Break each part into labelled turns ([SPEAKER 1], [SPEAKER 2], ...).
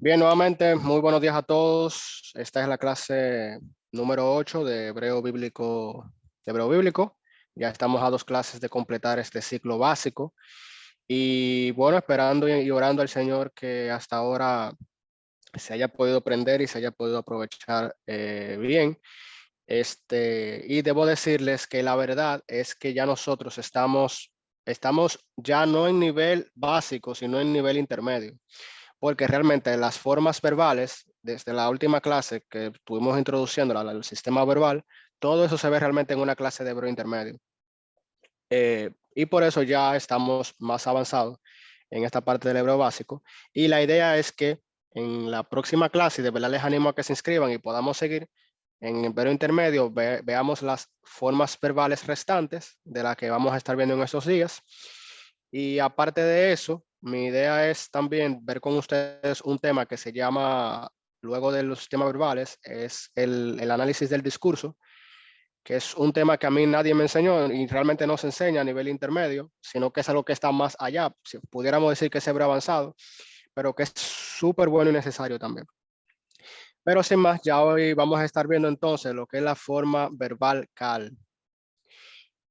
[SPEAKER 1] Bien, nuevamente, muy buenos días a todos. Esta es la clase número 8 de Hebreo Bíblico. Ya estamos a 2 clases de completar este ciclo básico. Y bueno, esperando y orando al Señor que hasta ahora se haya podido aprender y se haya podido aprovechar bien. Y debo decirles que la verdad es que ya nosotros estamos ya no en nivel básico, sino en nivel intermedio, porque realmente las formas verbales, desde la última clase que estuvimos introduciendo al sistema verbal, todo eso se ve realmente en una clase de hebreo intermedio. Y por eso ya estamos más avanzados en esta parte del hebreo básico. Y la idea es que en la próxima clase, de verdad les animo a que se inscriban y podamos seguir en hebreo intermedio, veamos las formas verbales restantes de las que vamos a estar viendo en estos días. Y aparte de eso, mi idea es también ver con ustedes un tema que se llama, luego de los temas verbales, es el análisis del discurso, que es un tema que a mí nadie me enseñó y realmente no se enseña a nivel intermedio, sino que es algo que está más allá. Si pudiéramos decir que es hebreo avanzado, pero que es súper bueno y necesario también. Pero sin más, ya hoy vamos a estar viendo entonces lo que es la forma verbal cal.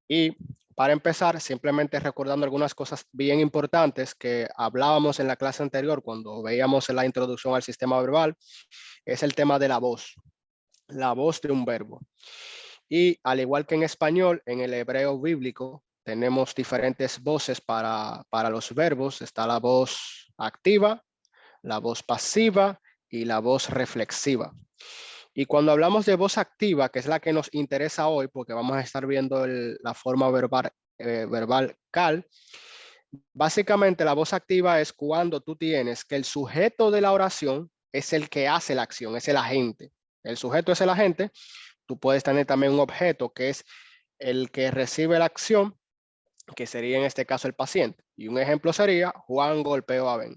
[SPEAKER 1] Y para empezar, simplemente recordando algunas cosas bien importantes que hablábamos en la clase anterior cuando veíamos la introducción al sistema verbal, es el tema de la voz de un verbo. Y al igual que en español, en el hebreo bíblico tenemos diferentes voces para los verbos. Está la voz activa, la voz pasiva y la voz reflexiva. Y cuando hablamos de voz activa, que es la que nos interesa hoy, porque vamos a estar viendo la forma verbal cal, básicamente la voz activa es cuando tú tienes que el sujeto de la oración es el que hace la acción, es el agente. El sujeto es el agente. Tú puedes tener también un objeto que es el que recibe la acción, que sería en este caso el paciente. Y un ejemplo sería Juan golpeó a Ben.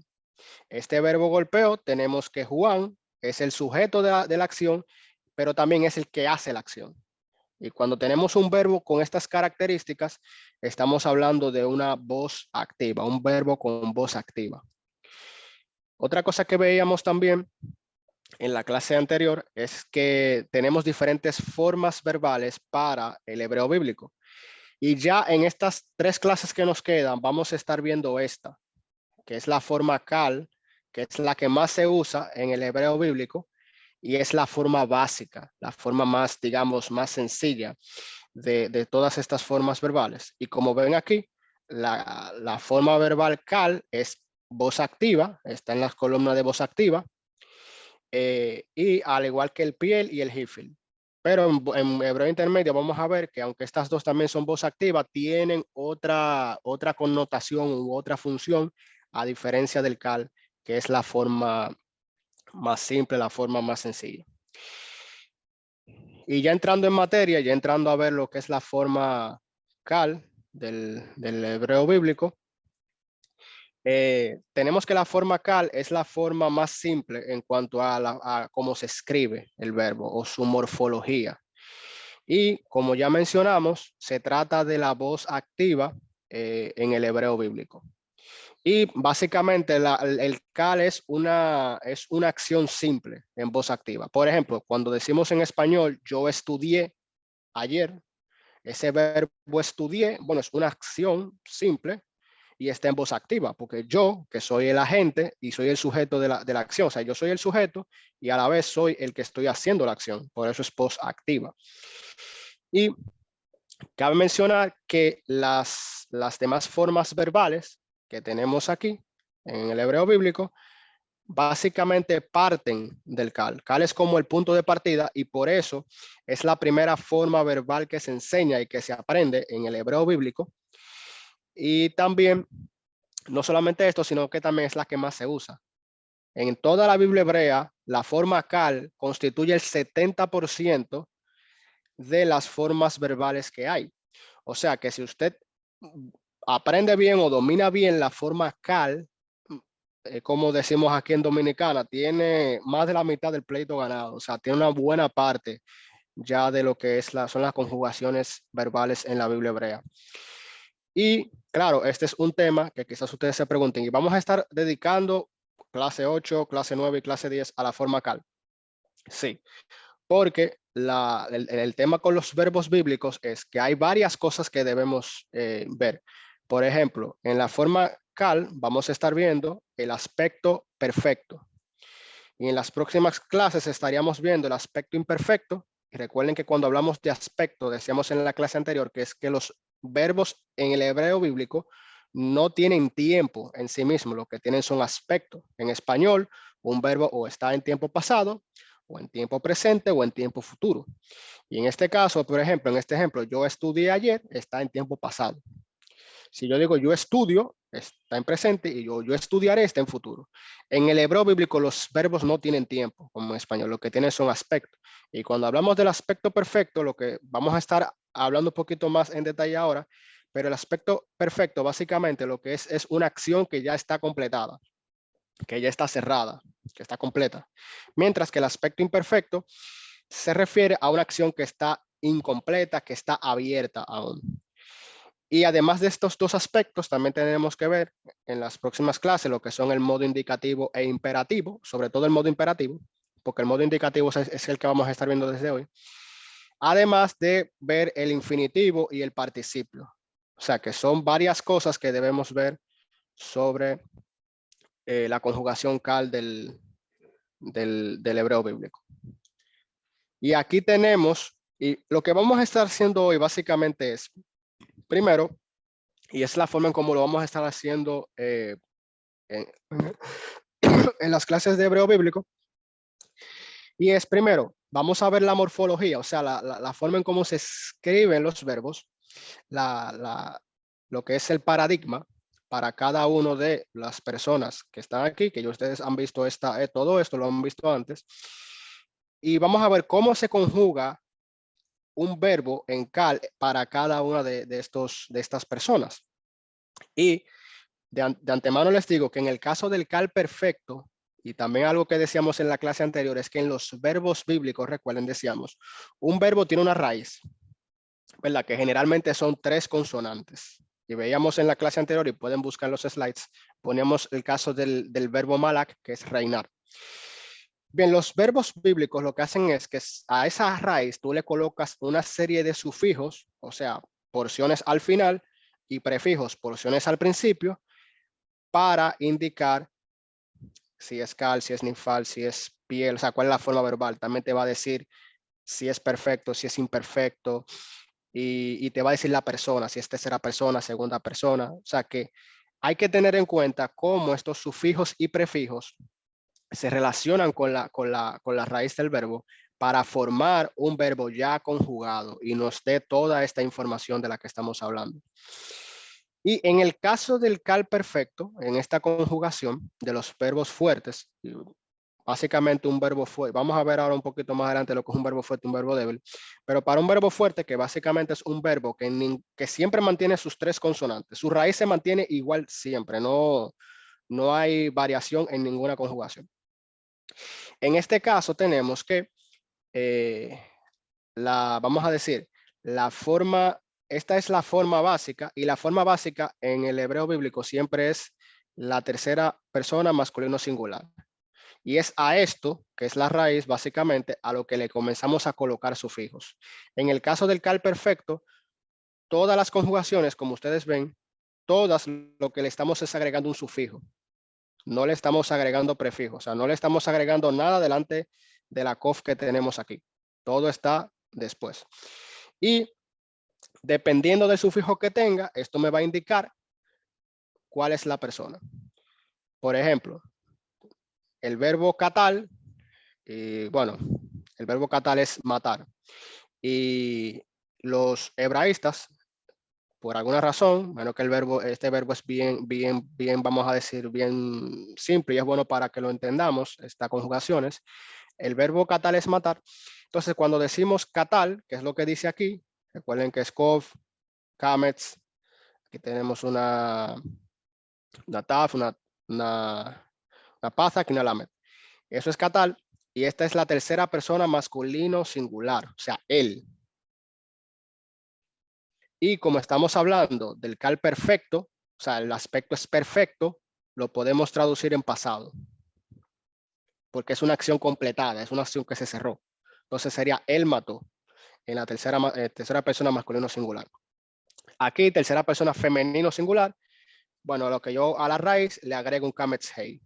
[SPEAKER 1] Este verbo golpeo, tenemos que Juan es el sujeto de la acción, pero también es el que hace la acción. Y cuando tenemos un verbo con estas características, estamos hablando de una voz activa, un verbo con voz activa. Otra cosa que veíamos también en la clase anterior es que tenemos diferentes formas verbales para el hebreo bíblico. Y ya en estas 3 clases que nos quedan, vamos a estar viendo esta, que es la forma cal, que es la que más se usa en el hebreo bíblico y es la forma básica, la forma más, digamos, más sencilla de todas estas formas verbales. Y como ven aquí, la forma verbal cal es voz activa, está en las columnas de voz activa, y al igual que el piel y el hifil. Pero en hebreo intermedio vamos a ver que aunque estas dos también son voz activa, tienen otra connotación u otra función, a diferencia del cal, que es la forma más simple, la forma más sencilla. Y ya entrando en materia, ya entrando a ver lo que es la forma cal del hebreo bíblico, tenemos que la forma cal es la forma más simple en cuanto a cómo se escribe el verbo o su morfología. Y como ya mencionamos, se trata de la voz activa en el hebreo bíblico. Y básicamente el cal es una acción simple en voz activa. Por ejemplo, cuando decimos en español, yo estudié ayer, ese verbo estudié, bueno, es una acción simple y está en voz activa, porque yo, que soy el agente y soy el sujeto de la acción, o sea, yo soy el sujeto y a la vez soy el que estoy haciendo la acción, por eso es voz activa. Y cabe mencionar que las demás formas verbales que tenemos aquí en el hebreo bíblico básicamente parten del cal. Cal es como el punto de partida y por eso es la primera forma verbal que se enseña y que se aprende en el hebreo bíblico. Y también, no solamente esto, sino que también es la que más se usa. En toda la Biblia hebrea, la forma cal constituye el 70% de las formas verbales que hay. O sea que si usted aprende bien o domina bien la forma cal, como decimos aquí en Dominicana, tiene más de la mitad del pleito ganado. O sea, tiene una buena parte ya de lo que son las conjugaciones verbales en la Biblia hebrea. Y claro, este es un tema que quizás ustedes se pregunten, y vamos a estar dedicando clase 8, clase 9 y clase 10 a la forma cal. Sí, porque el tema con los verbos bíblicos es que hay varias cosas que debemos ver. Por ejemplo, en la forma cal vamos a estar viendo el aspecto perfecto. Y en las próximas clases estaríamos viendo el aspecto imperfecto. Y recuerden que cuando hablamos de aspecto, decíamos en la clase anterior que es que los verbos en el hebreo bíblico no tienen tiempo en sí mismo, lo que tienen son aspectos. En español, un verbo o está en tiempo pasado, o en tiempo presente, o en tiempo futuro. Y en este caso, por ejemplo, en este ejemplo, yo estudié ayer, está en tiempo pasado. Si yo digo yo estudio, está en presente, y yo estudiaré está en futuro. En el hebreo bíblico los verbos no tienen tiempo, como en español, lo que tienen son aspectos. Y cuando hablamos del aspecto perfecto, lo que vamos a estar hablando un poquito más en detalle ahora, pero el aspecto perfecto básicamente lo que es una acción que ya está completada, que ya está cerrada, que está completa. Mientras que el aspecto imperfecto se refiere a una acción que está incompleta, que está abierta aún. Y además de estos dos aspectos, también tenemos que ver en las próximas clases lo que son el modo indicativo e imperativo, sobre todo el modo imperativo, porque el modo indicativo es el que vamos a estar viendo desde hoy. Además de ver el infinitivo y el participio. O sea que son varias cosas que debemos ver sobre la conjugación cal del hebreo bíblico. Y aquí tenemos, y lo que vamos a estar haciendo hoy básicamente es, primero, y es la forma en cómo lo vamos a estar haciendo en las clases de hebreo bíblico. Y es primero, vamos a ver la morfología, o sea, la forma en cómo se escriben los verbos, lo que es el paradigma para cada uno de las personas que están aquí, que ustedes han visto todo esto, lo han visto antes. Y vamos a ver cómo se conjuga un verbo en cal para cada una de estas personas. Y de antemano les digo que en el caso del cal perfecto, y también algo que decíamos en la clase anterior, es que en los verbos bíblicos, recuerden, decíamos, un verbo tiene una raíz, ¿verdad? Que generalmente son 3 consonantes. Y veíamos en la clase anterior, y pueden buscar los slides, poníamos el caso del verbo malak, que es reinar. Bien, los verbos bíblicos lo que hacen es que a esa raíz tú le colocas una serie de sufijos, o sea, porciones al final, y prefijos, porciones al principio, para indicar si es cal, si es ninfal, si es piel, o sea, cuál es la forma verbal. También te va a decir si es perfecto, si es imperfecto, y te va a decir la persona, si es tercera persona, segunda persona. O sea que hay que tener en cuenta cómo estos sufijos y prefijos se relacionan con la raíz del verbo para formar un verbo ya conjugado y nos dé toda esta información de la que estamos hablando. Y en el caso del cal perfecto, en esta conjugación de los verbos fuertes, básicamente un verbo fuerte, vamos a ver ahora un poquito más adelante lo que es un verbo fuerte, un verbo débil, pero para un verbo fuerte, que básicamente es un verbo que siempre mantiene sus 3 consonantes, su raíz se mantiene igual siempre, no hay variación en ninguna conjugación. En este caso tenemos que, vamos a decir, esta es la forma básica, y la forma básica en el hebreo bíblico siempre es la tercera persona masculino singular. Y es a esto, que es la raíz, básicamente, a lo que le comenzamos a colocar sufijos. En el caso del cal perfecto, todas las conjugaciones, como ustedes ven, todas lo que le estamos es agregando un sufijo. No le estamos agregando prefijo, o sea, no le estamos agregando nada delante de la cof que tenemos aquí. Todo está después. Y dependiendo del sufijo que tenga, esto me va a indicar cuál es la persona. Por ejemplo, el verbo catal, bueno, el verbo catal es matar. Y los hebraístas, por alguna razón, bueno, que este verbo es bien, vamos a decir, bien simple, y es bueno para que lo entendamos, estas conjugaciones. El verbo catal es matar. Entonces, cuando decimos catal, que es lo que dice aquí, recuerden que es kov, kametz, aquí tenemos una taf, una paza, aquí una lamet. Eso es catal, y esta es la tercera persona masculino singular, o sea, él. Y como estamos hablando del cal perfecto, o sea, el aspecto es perfecto, lo podemos traducir en pasado. porque es una acción completada, es una acción que se cerró. Entonces sería él mató en la tercera persona masculino singular. Aquí, tercera persona femenino singular, bueno, lo que yo a la raíz le agrego un kamets hei.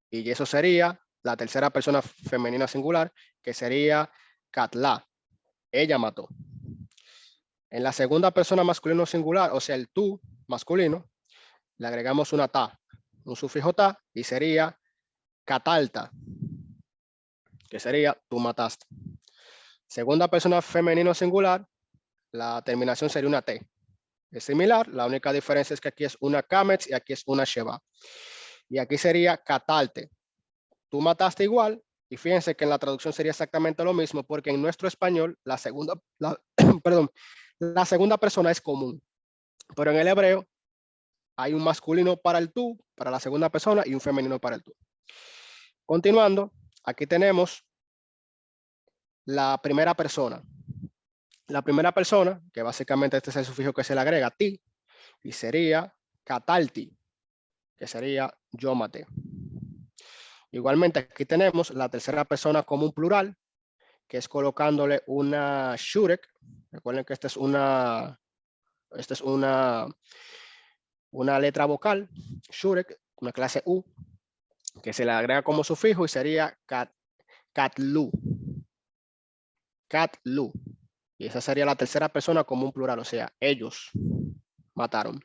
[SPEAKER 1] Y eso sería la tercera persona femenina singular, que sería Katla. Ella mató. En la segunda persona masculino singular, o sea, el tú masculino, le agregamos una ta, un sufijo ta, y sería Katalta, que sería tú mataste. Segunda persona femenino singular, la terminación sería una T. Es similar, la única diferencia es que aquí es una kamets y aquí es una sheva. Y aquí sería katalte. Tú mataste igual, y fíjense que en la traducción sería exactamente lo mismo, porque en nuestro español perdón, la segunda persona es común, pero en el hebreo hay un masculino para el tú, para la segunda persona, y un femenino para el tú. Continuando, aquí tenemos la primera persona. La primera persona, que básicamente este es el sufijo que se le agrega, ti, y sería katalti, que sería yo maté. Igualmente aquí tenemos la tercera persona como un plural, que es colocándole una shurek. Recuerden que esta es una letra vocal, shurek, una clase U, que se le agrega como sufijo y sería katlu. Katlu. Y esa sería la tercera persona como un plural, o sea, ellos mataron.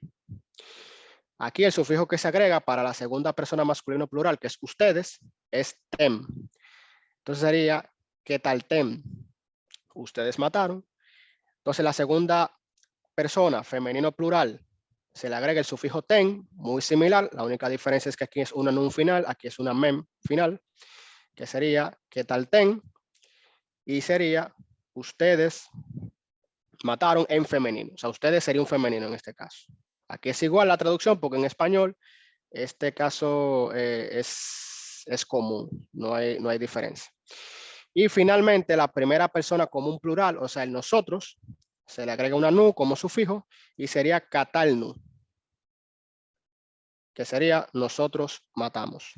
[SPEAKER 1] Aquí el sufijo que se agrega para la segunda persona masculino plural, que es ustedes, es tem. Entonces sería ¿qué tal tem? Ustedes mataron. Entonces la segunda persona femenino plural se le agrega el sufijo ten, muy similar. La única diferencia es que aquí es una nun final, aquí es una mem final, que sería ¿qué tal ten? Y sería ustedes mataron en femenino. O sea, ustedes sería un femenino en este caso. Aquí es igual la traducción porque en español este caso es común, no hay diferencia. Y finalmente la primera persona como un plural, o sea, el nosotros, se le agrega una nu como sufijo y sería katalnu, que sería nosotros matamos.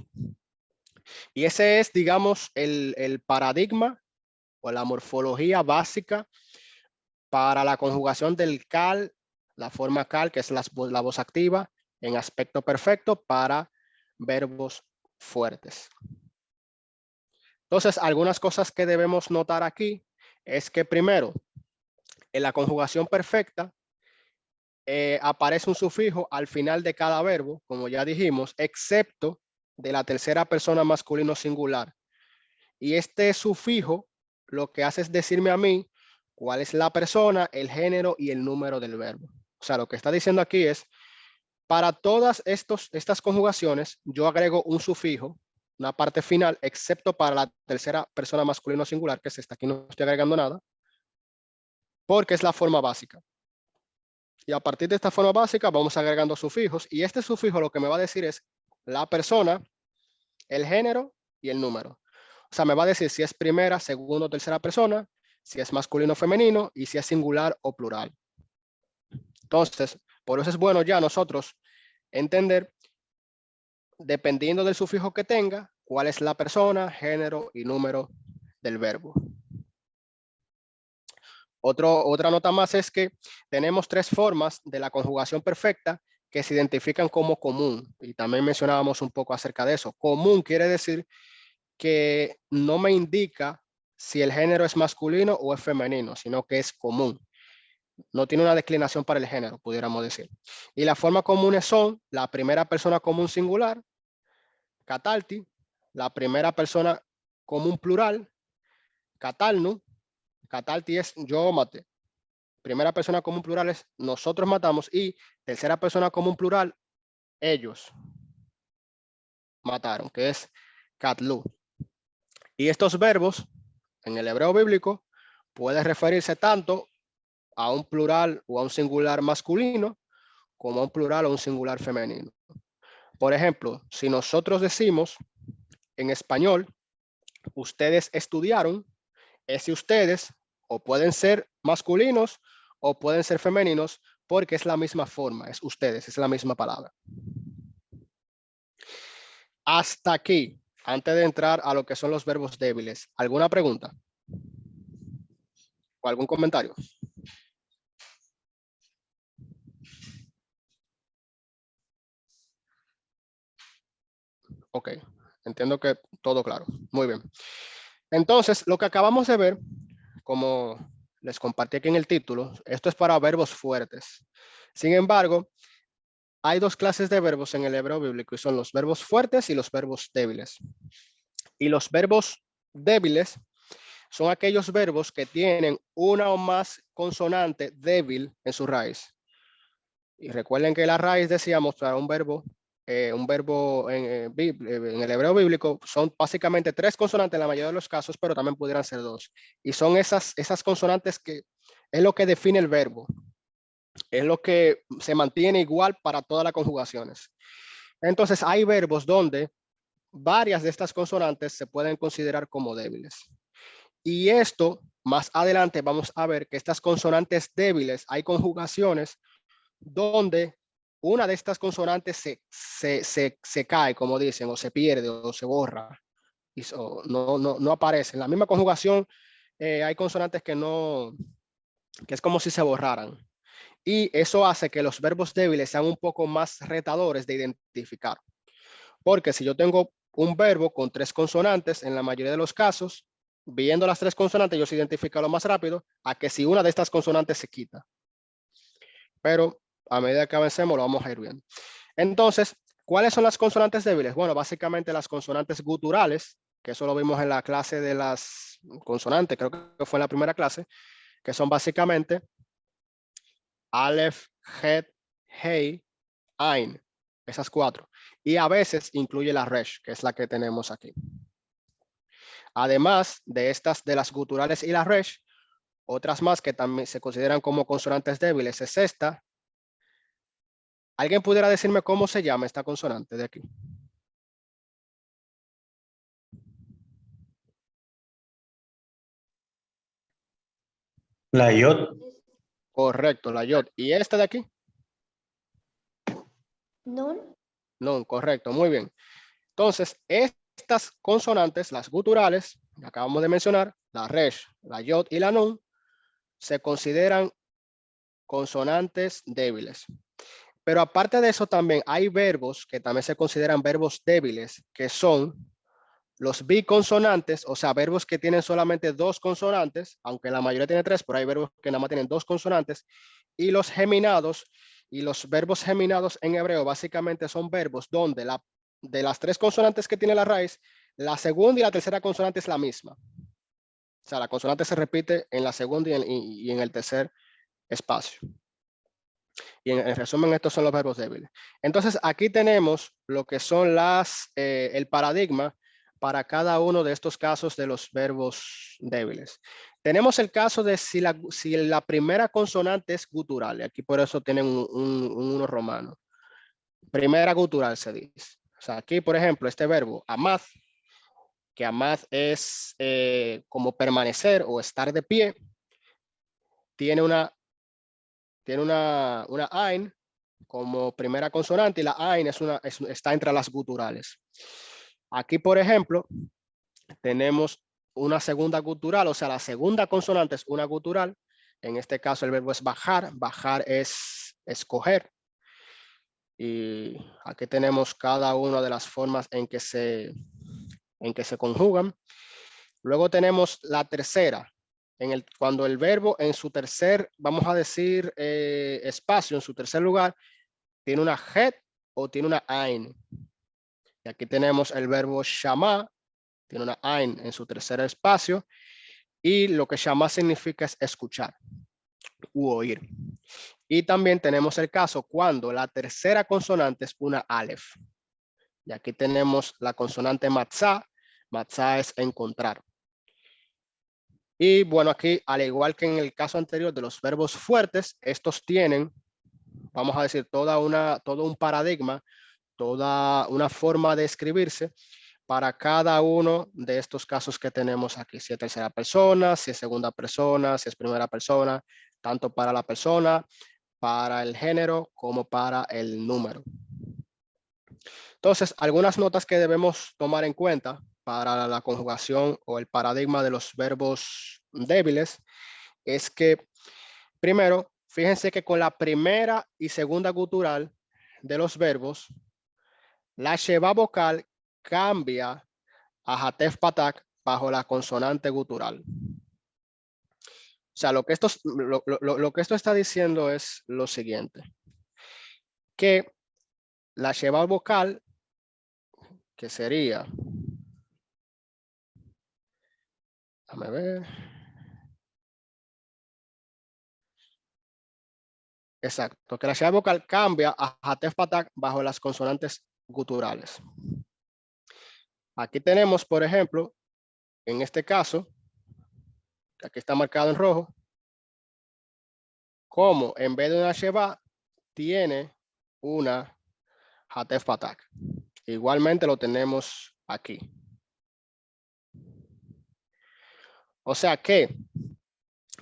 [SPEAKER 1] Y ese es, digamos, el paradigma o la morfología básica para la conjugación del cal, la forma cal, que es la voz activa, en aspecto perfecto para verbos fuertes. Entonces, algunas cosas que debemos notar aquí es que primero, en la conjugación perfecta, aparece un sufijo al final de cada verbo, como ya dijimos, excepto de la tercera persona masculino singular. Y este sufijo lo que hace es decirme a mí cuál es la persona, el género y el número del verbo. O sea, lo que está diciendo aquí es, para todas estas conjugaciones, yo agrego un sufijo, una parte final, excepto para la tercera persona masculino singular, que es esta. Aquí no estoy agregando nada, porque es la forma básica. Y a partir de esta forma básica vamos agregando sufijos. Y este sufijo lo que me va a decir es la persona, el género y el número. O sea, me va a decir si es primera, segunda o tercera persona, si es masculino o femenino y si es singular o plural. Entonces, por eso es bueno ya nosotros entender, dependiendo del sufijo que tenga, cuál es la persona, género y número del verbo. Otra nota más es que tenemos tres formas de la conjugación perfecta que se identifican como común. Y también mencionábamos un poco acerca de eso. Común quiere decir que no me indica si el género es masculino o es femenino, sino que es común. No tiene una declinación para el género, pudiéramos decir. Y las formas comunes son la primera persona común singular, katalti, la primera persona común plural, katalnu, katalti es yo maté. Primera persona común plural es nosotros matamos y tercera persona común plural, ellos mataron, que es katlu. Y estos verbos en el hebreo bíblico pueden referirse tanto a un plural o a un singular masculino como a un plural o un singular femenino. Por ejemplo, si nosotros decimos en español, ustedes estudiaron, ese ustedes o pueden ser masculinos o pueden ser femeninos porque es la misma forma, es ustedes, es la misma palabra. Hasta aquí. Antes de entrar a lo que son los verbos débiles, ¿alguna pregunta? ¿O algún comentario? Ok, entiendo que todo claro. Muy bien. Entonces, lo que acabamos de ver, como les compartí aquí en el título, esto es para verbos fuertes. Sin embargo, hay dos clases de verbos en el hebreo bíblico y son los verbos fuertes y los verbos débiles. Y los verbos débiles son aquellos verbos que tienen una o más consonante débil en su raíz. Y recuerden que la raíz, decíamos, para un verbo en el hebreo bíblico son básicamente tres consonantes en la mayoría de los casos, pero también pudieran ser dos. Y son esas consonantes que es lo que define el verbo. Es lo que se mantiene igual para todas las conjugaciones. Entonces, hay verbos donde varias de estas consonantes se pueden considerar como débiles. Y esto, más adelante vamos a ver que estas consonantes débiles, hay conjugaciones donde una de estas consonantes se cae, como dicen, o se pierde, o se borra, y no aparece. En la misma conjugación hay consonantes que es como si se borraran. Y eso hace que los verbos débiles sean un poco más retadores de identificar. Porque si yo tengo un verbo con tres consonantes, en la mayoría de los casos, viendo las tres consonantes, yo se identifica lo más rápido a que si una de estas consonantes se quita. Pero a medida que avancemos lo vamos a ir viendo. Entonces, ¿cuáles son las consonantes débiles? Bueno, básicamente las consonantes guturales, que eso lo vimos en la clase de las consonantes, creo que fue en la primera clase, que son básicamente Aleph, Het, Hei, Ain, esas cuatro. Y a veces incluye la Resh, que es la que tenemos aquí. Además de estas, de las guturales y la Resh, otras más que también se consideran como consonantes débiles es esta. ¿Alguien pudiera decirme cómo se llama esta consonante de aquí?
[SPEAKER 2] La yod.
[SPEAKER 1] Correcto, la yod. ¿Y esta de aquí?
[SPEAKER 3] Nun.
[SPEAKER 1] No, correcto, muy bien. Entonces, estas consonantes, las guturales, que acabamos de mencionar, la resh, la yod y la nun, se consideran consonantes débiles. Pero aparte de eso también hay verbos que también se consideran verbos débiles, que son los biconsonantes, o sea, verbos que tienen solamente dos consonantes, aunque la mayoría tiene tres, pero hay verbos que nada más tienen dos consonantes, y los geminados, y los verbos geminados en hebreo básicamente son verbos donde de las tres consonantes que tiene la raíz, la segunda y la tercera consonante es la misma. O sea, la consonante se repite en la segunda y en el tercer espacio. Y en resumen, estos son los verbos débiles. Entonces, aquí tenemos lo que son el paradigma para cada uno de estos casos de los verbos débiles. Tenemos el caso de si la primera consonante es gutural, y aquí por eso tienen un uno romano. Primera gutural se dice. O sea, aquí, por ejemplo, este verbo, amad, que amad es como permanecer o estar de pie, tiene una ain como primera consonante y la ain está entre las guturales. Aquí, por ejemplo, tenemos una segunda gutural, o sea, la segunda consonante es una gutural. En este caso, el verbo es bajar. Bajar es escoger. Y aquí tenemos cada una de las formas en que se conjugan. Luego tenemos la tercera. Cuando el verbo en su tercer, vamos a decir, espacio, en su tercer lugar, tiene una het o tiene una ain. Y aquí tenemos el verbo shama, tiene una ain en su tercer espacio. Y lo que shama significa es escuchar u oír. Y también tenemos el caso cuando la tercera consonante es una aleph. Y aquí tenemos la consonante matzah. Matzah es encontrar. Y bueno, aquí, al igual que en el caso anterior de los verbos fuertes, estos tienen, vamos a decir, todo un paradigma, toda una forma de escribirse para cada uno de estos casos que tenemos aquí. Si es tercera persona, si es segunda persona, si es primera persona, tanto para la persona, para el género, como para el número. Entonces, algunas notas que debemos tomar en cuenta para la conjugación o el paradigma de los verbos débiles es que, primero, fíjense que con la primera y segunda gutural de los verbos, la sheba vocal cambia a Hatef Patak bajo la consonante gutural. O sea, lo que esto está diciendo es lo siguiente, que la sheba vocal, que sería, déjame ver, exacto, que la sheba vocal cambia a Hatef Patak bajo las consonantes guturales. Aquí tenemos, por ejemplo, en este caso, que aquí está marcado en rojo, como en vez de una sheba tiene una Hatef Patak. Igualmente lo tenemos aquí. O sea que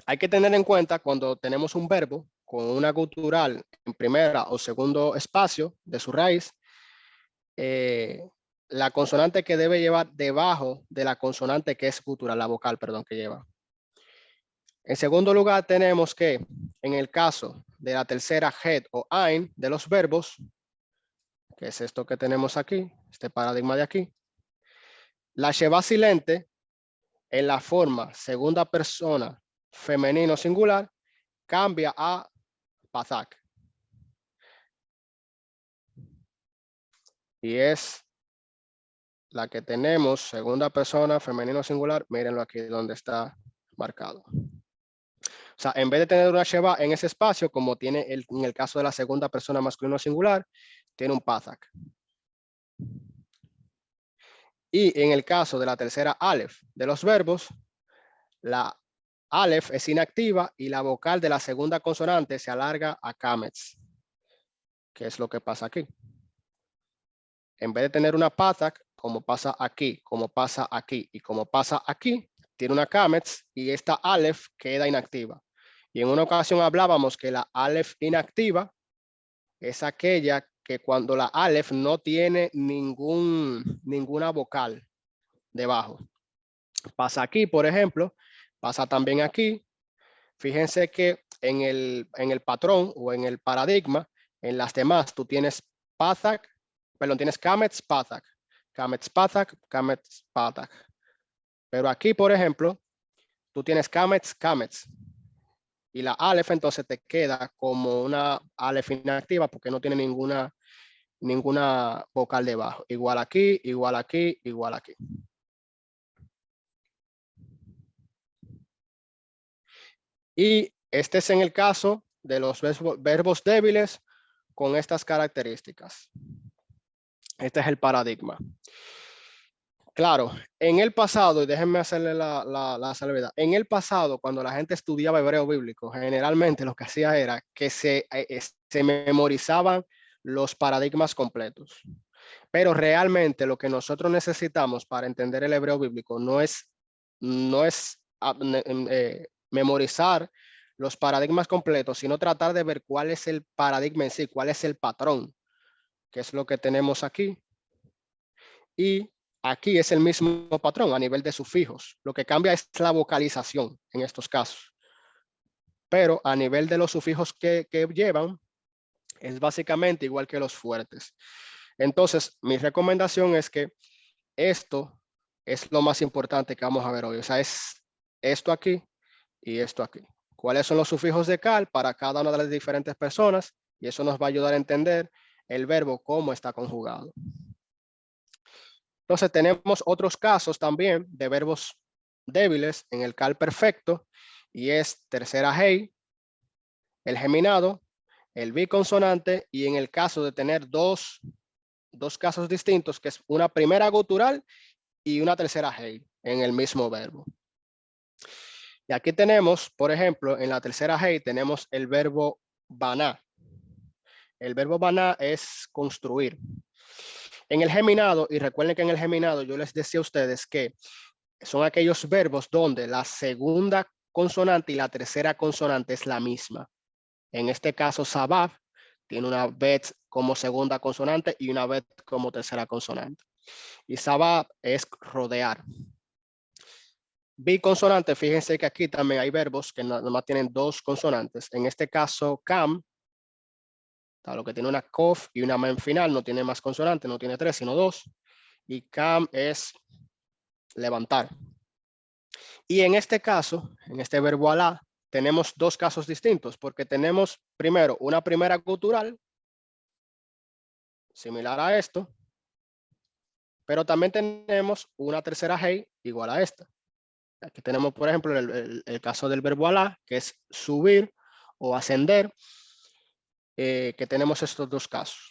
[SPEAKER 1] hay que tener en cuenta cuando tenemos un verbo con una gutural en primera o segundo espacio de su raíz, la consonante que debe llevar debajo de la consonante que es gutural, la vocal, perdón, que lleva. En segundo lugar, tenemos que en el caso de la tercera het o ein de los verbos, que es esto que tenemos aquí, este paradigma de aquí, la sheba silente en la forma segunda persona femenino singular cambia a Patak. Y es la que tenemos, segunda persona femenino singular, mírenlo aquí donde está marcado. O sea, en vez de tener una sheba en ese espacio, como tiene en el caso de la segunda persona masculino singular, tiene un Patak. Y en el caso de la tercera Aleph de los verbos, la Aleph es inactiva y la vocal de la segunda consonante se alarga a Kametz, que es lo que pasa aquí. En vez de tener una Patak, como pasa aquí, como pasa aquí y como pasa aquí, tiene una Kametz y esta Aleph queda inactiva. Y en una ocasión hablábamos que la Aleph inactiva es aquella que cuando la Aleph no tiene ninguna vocal debajo. Pasa aquí, por ejemplo, pasa también aquí. Fíjense que en el patrón o en el paradigma, en las demás, tú tienes Patak, perdón, tienes Kametz, Patak, Kametz, Patak, Kametz, Patak. Pero aquí, por ejemplo, tú tienes Kametz, Kametz. Y la Aleph entonces te queda como una Aleph inactiva porque no tiene ninguna vocal debajo. Igual aquí, igual aquí, igual aquí. Y este es en el caso de los verbos débiles con estas características. Este es el paradigma. Claro, en el pasado, y déjenme hacerle la salvedad, en el pasado, cuando la gente estudiaba hebreo bíblico, generalmente lo que hacía era que se memorizaban los paradigmas completos. Pero realmente lo que nosotros necesitamos para entender el hebreo bíblico no es memorizar los paradigmas completos, sino tratar de ver cuál es el paradigma en sí, cuál es el patrón, que es lo que tenemos aquí. Y aquí es el mismo patrón a nivel de sufijos. Lo que cambia es la vocalización en estos casos. Pero a nivel de los sufijos que llevan, es básicamente igual que los fuertes. Entonces, mi recomendación es que esto es lo más importante que vamos a ver hoy. O sea, es esto aquí y esto aquí. ¿Cuáles son los sufijos de cal para cada una de las diferentes personas? Y eso nos va a ayudar a entender el verbo cómo está conjugado. Entonces tenemos otros casos también de verbos débiles en el cal perfecto y es tercera hey, el geminado, el biconsonante y en el caso de tener dos casos distintos, que es una primera gutural y una tercera hey en el mismo verbo. Y aquí tenemos, por ejemplo, en la tercera hey tenemos el verbo baná. El verbo baná es construir. En el geminado, y recuerden que en el geminado yo les decía a ustedes que son aquellos verbos donde la segunda consonante y la tercera consonante es la misma. En este caso, sabab tiene una bet como segunda consonante y una bet como tercera consonante. Y sabab es rodear. Biconsonante, fíjense que aquí también hay verbos que nada más tienen dos consonantes. En este caso, cam, lo que tiene una cof y una mem final, no tiene más consonantes, no tiene tres, sino dos. Y cam es levantar. Y en este caso, en este verbo alá, tenemos dos casos distintos, porque tenemos primero una primera gutural, similar a esto, pero también tenemos una tercera hey igual a esta. Aquí tenemos, por ejemplo, el caso del verbo alá, que es subir o ascender, que tenemos estos dos casos.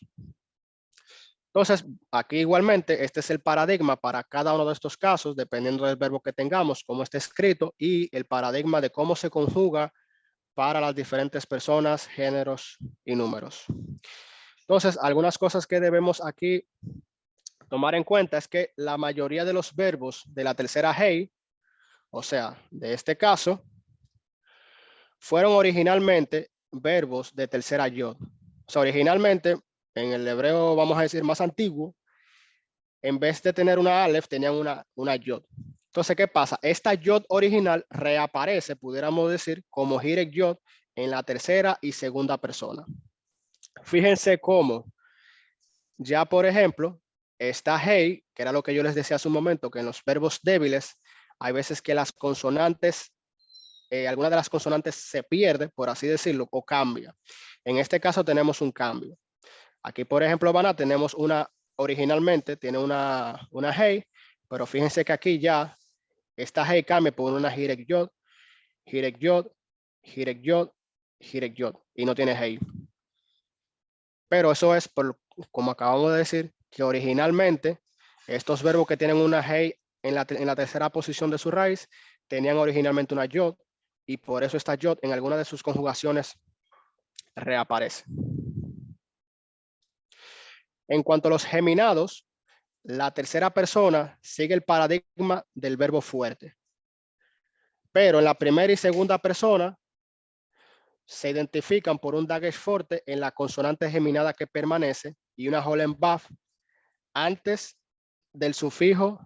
[SPEAKER 1] Entonces, aquí igualmente, este es el paradigma para cada uno de estos casos, dependiendo del verbo que tengamos, cómo está escrito, y el paradigma de cómo se conjuga para las diferentes personas, géneros y números. Entonces, algunas cosas que debemos aquí tomar en cuenta es que la mayoría de los verbos de la tercera hey, o sea, de este caso, fueron originalmente verbos de tercera yod. O sea, originalmente, en el hebreo, vamos a decir, más antiguo, en vez de tener una aleph, tenían una yod. Entonces, ¿qué pasa? Esta yod original reaparece, pudiéramos decir, como hirek yod en la tercera y segunda persona. Fíjense cómo, ya por ejemplo, esta hey, que era lo que yo les decía hace un momento, que en los verbos débiles, hay veces que las consonantes, alguna de las consonantes se pierde, por así decirlo, o cambia. En este caso tenemos un cambio. Aquí, por ejemplo, tenemos una, originalmente tiene una hey, pero fíjense que aquí ya esta hey cambia por una hirek yod, hirek yod, hirek yod, hirek yod, y no tiene hey. Pero eso es, como acabamos de decir, que originalmente estos verbos que tienen una hey en la tercera posición de su raíz tenían originalmente una yod, y por eso esta yod en alguna de sus conjugaciones reaparece. En cuanto a los geminados, la tercera persona sigue el paradigma del verbo fuerte. Pero en la primera y segunda persona se identifican por un dagesh fuerte en la consonante geminada que permanece y una holen baf antes del sufijo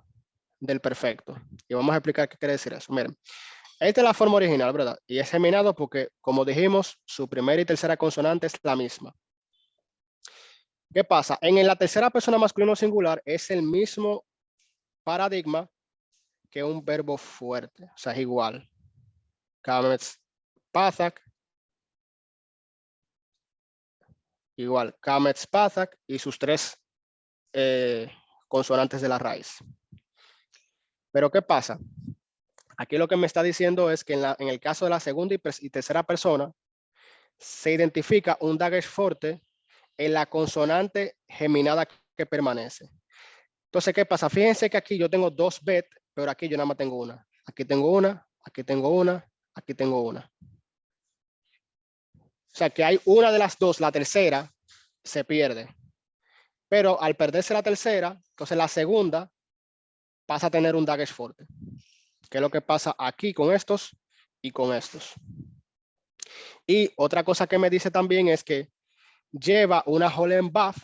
[SPEAKER 1] del perfecto. Y vamos a explicar qué quiere decir eso. Miren, esta es la forma original, ¿verdad? Y es geminado porque, como dijimos, su primera y tercera consonante es la misma. ¿Qué pasa? En la tercera persona masculino singular es el mismo paradigma que un verbo fuerte, o sea, es igual. Kamets Pathak, igual Kamets Pathak y sus tres consonantes de la raíz. Pero ¿qué pasa? Aquí lo que me está diciendo es que en el caso de la segunda y tercera persona se identifica un dagesh fuerte en la consonante geminada que permanece. Entonces, ¿qué pasa? Fíjense que aquí yo tengo dos bet, pero aquí yo nada más tengo una. Aquí tengo una, aquí tengo una, aquí tengo una. O sea, que hay una de las dos, la tercera, se pierde. Pero al perderse la tercera, entonces la segunda pasa a tener un dagesh fuerte. Que es lo que pasa aquí con estos y con estos. Y otra cosa que me dice también es que lleva una holen baf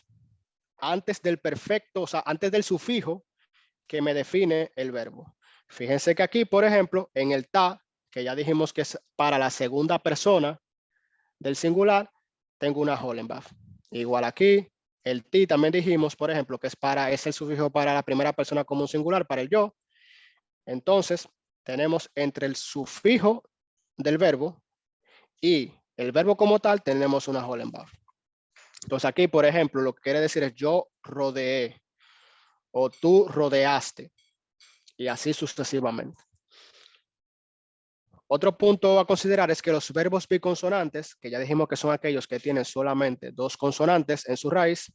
[SPEAKER 1] antes del perfecto, o sea, antes del sufijo que me define el verbo. Fíjense que aquí, por ejemplo, en el ta, que ya dijimos que es para la segunda persona del singular, tengo una holen baf. Igual aquí, el ti también dijimos, por ejemplo, que es el sufijo para la primera persona como un singular, para el yo. Entonces, tenemos entre el sufijo del verbo y el verbo como tal, tenemos una holen baf. Entonces aquí, por ejemplo, lo que quiere decir es yo rodeé o tú rodeaste y así sucesivamente. Otro punto a considerar es que los verbos biconsonantes, que ya dijimos que son aquellos que tienen solamente dos consonantes en su raíz,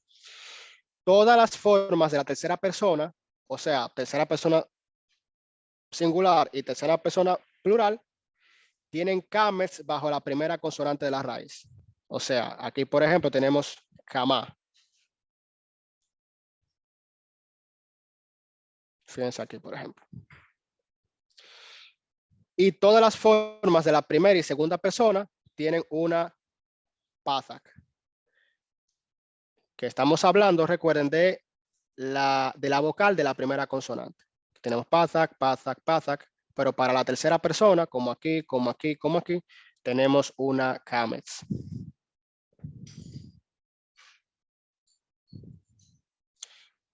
[SPEAKER 1] todas las formas de la tercera persona, o sea, tercera persona singular y tercera persona plural, tienen kamets bajo la primera consonante de la raíz. O sea, aquí, por ejemplo, tenemos kama. Fíjense aquí, por ejemplo. Y todas las formas de la primera y segunda persona tienen una pathak. que estamos hablando, recuerden, de la vocal de la primera consonante. Tenemos Pathak, Pathak, Pathak, pero para la tercera persona, como aquí, como aquí, como aquí, tenemos una Kamets.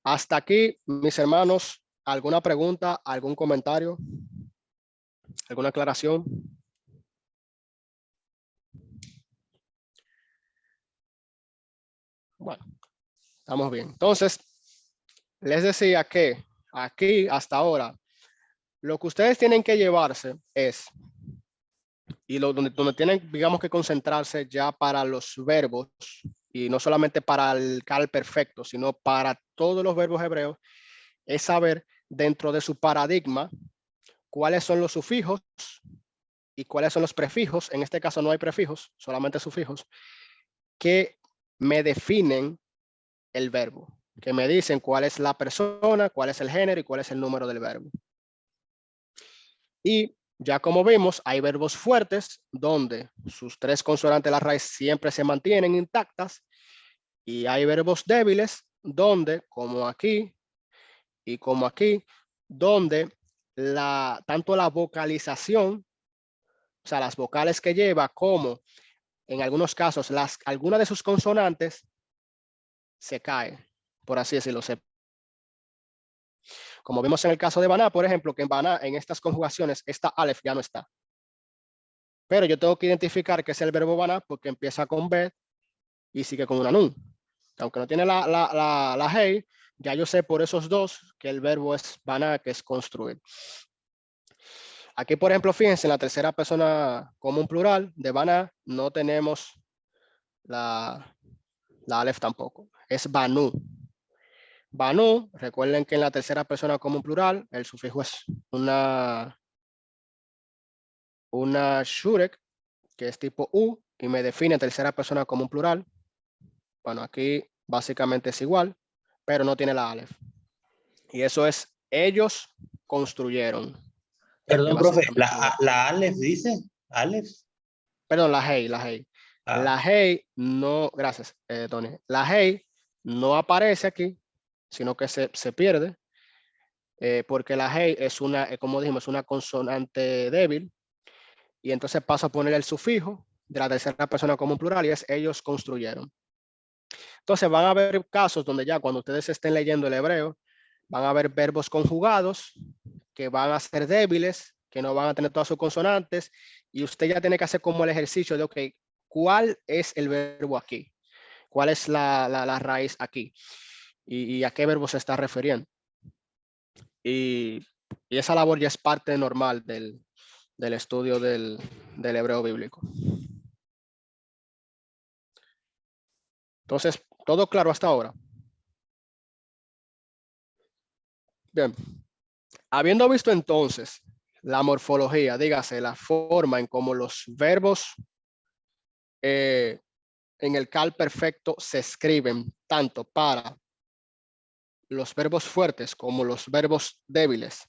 [SPEAKER 1] Hasta aquí, mis hermanos, ¿alguna pregunta, algún comentario, alguna aclaración? Bueno, estamos bien. Entonces, les decía que aquí hasta ahora, lo que ustedes tienen que llevarse es, y donde tienen, digamos, que concentrarse ya para los verbos, y no solamente para el cal perfecto, sino para todos los verbos hebreos, es saber dentro de su paradigma cuáles son los sufijos y cuáles son los prefijos. En este caso no hay prefijos, solamente sufijos, que me definen el verbo, que me dicen cuál es la persona, cuál es el género y cuál es el número del verbo. Y ya como vimos, hay verbos fuertes donde sus tres consonantes de la raíz siempre se mantienen intactas, y hay verbos débiles donde, como aquí y como aquí, donde tanto la vocalización, o sea, las vocales que lleva, como en algunos casos alguna de sus consonantes se cae, por así decirlo. Como vimos en el caso de Baná, por ejemplo, que en Baná, en estas conjugaciones, esta Aleph ya no está. Pero yo tengo que identificar que es el verbo Baná porque empieza con B y sigue con una nun. Aunque no tiene la hey, ya yo sé por esos dos que el verbo es Baná, que es construir. Aquí, por ejemplo, fíjense, en la tercera persona común plural de Baná no tenemos la Aleph tampoco. Es Banu. Banu, recuerden que en la tercera persona común plural, el sufijo es una shurek, que es tipo U, y me define tercera persona común plural. Bueno, aquí básicamente es igual, pero no tiene la Aleph. Y eso es, ellos construyeron.
[SPEAKER 2] Perdón, profe, la Aleph dice, Aleph.
[SPEAKER 1] Perdón, la Hey, la Hey. La Hey no, gracias, Tony. La Hey no aparece aquí, sino que se pierde, porque la Hey es una, como dijimos, una consonante débil, y entonces paso a poner el sufijo de la tercera persona común plural, y es ellos construyeron. Entonces van a haber casos donde ya cuando ustedes estén leyendo el hebreo, van a haber verbos conjugados que van a ser débiles, que no van a tener todas sus consonantes, y usted ya tiene que hacer como el ejercicio de, ok, ¿cuál es el verbo aquí? ¿Cuál es la raíz aquí? ¿Y a qué verbo se está refiriendo? Y esa labor ya es parte normal del estudio del hebreo bíblico. Entonces, ¿todo claro hasta ahora? Bien. Habiendo visto entonces la morfología, dígase, la forma en cómo los verbos en el cal perfecto se escriben, tanto para los verbos fuertes como los verbos débiles,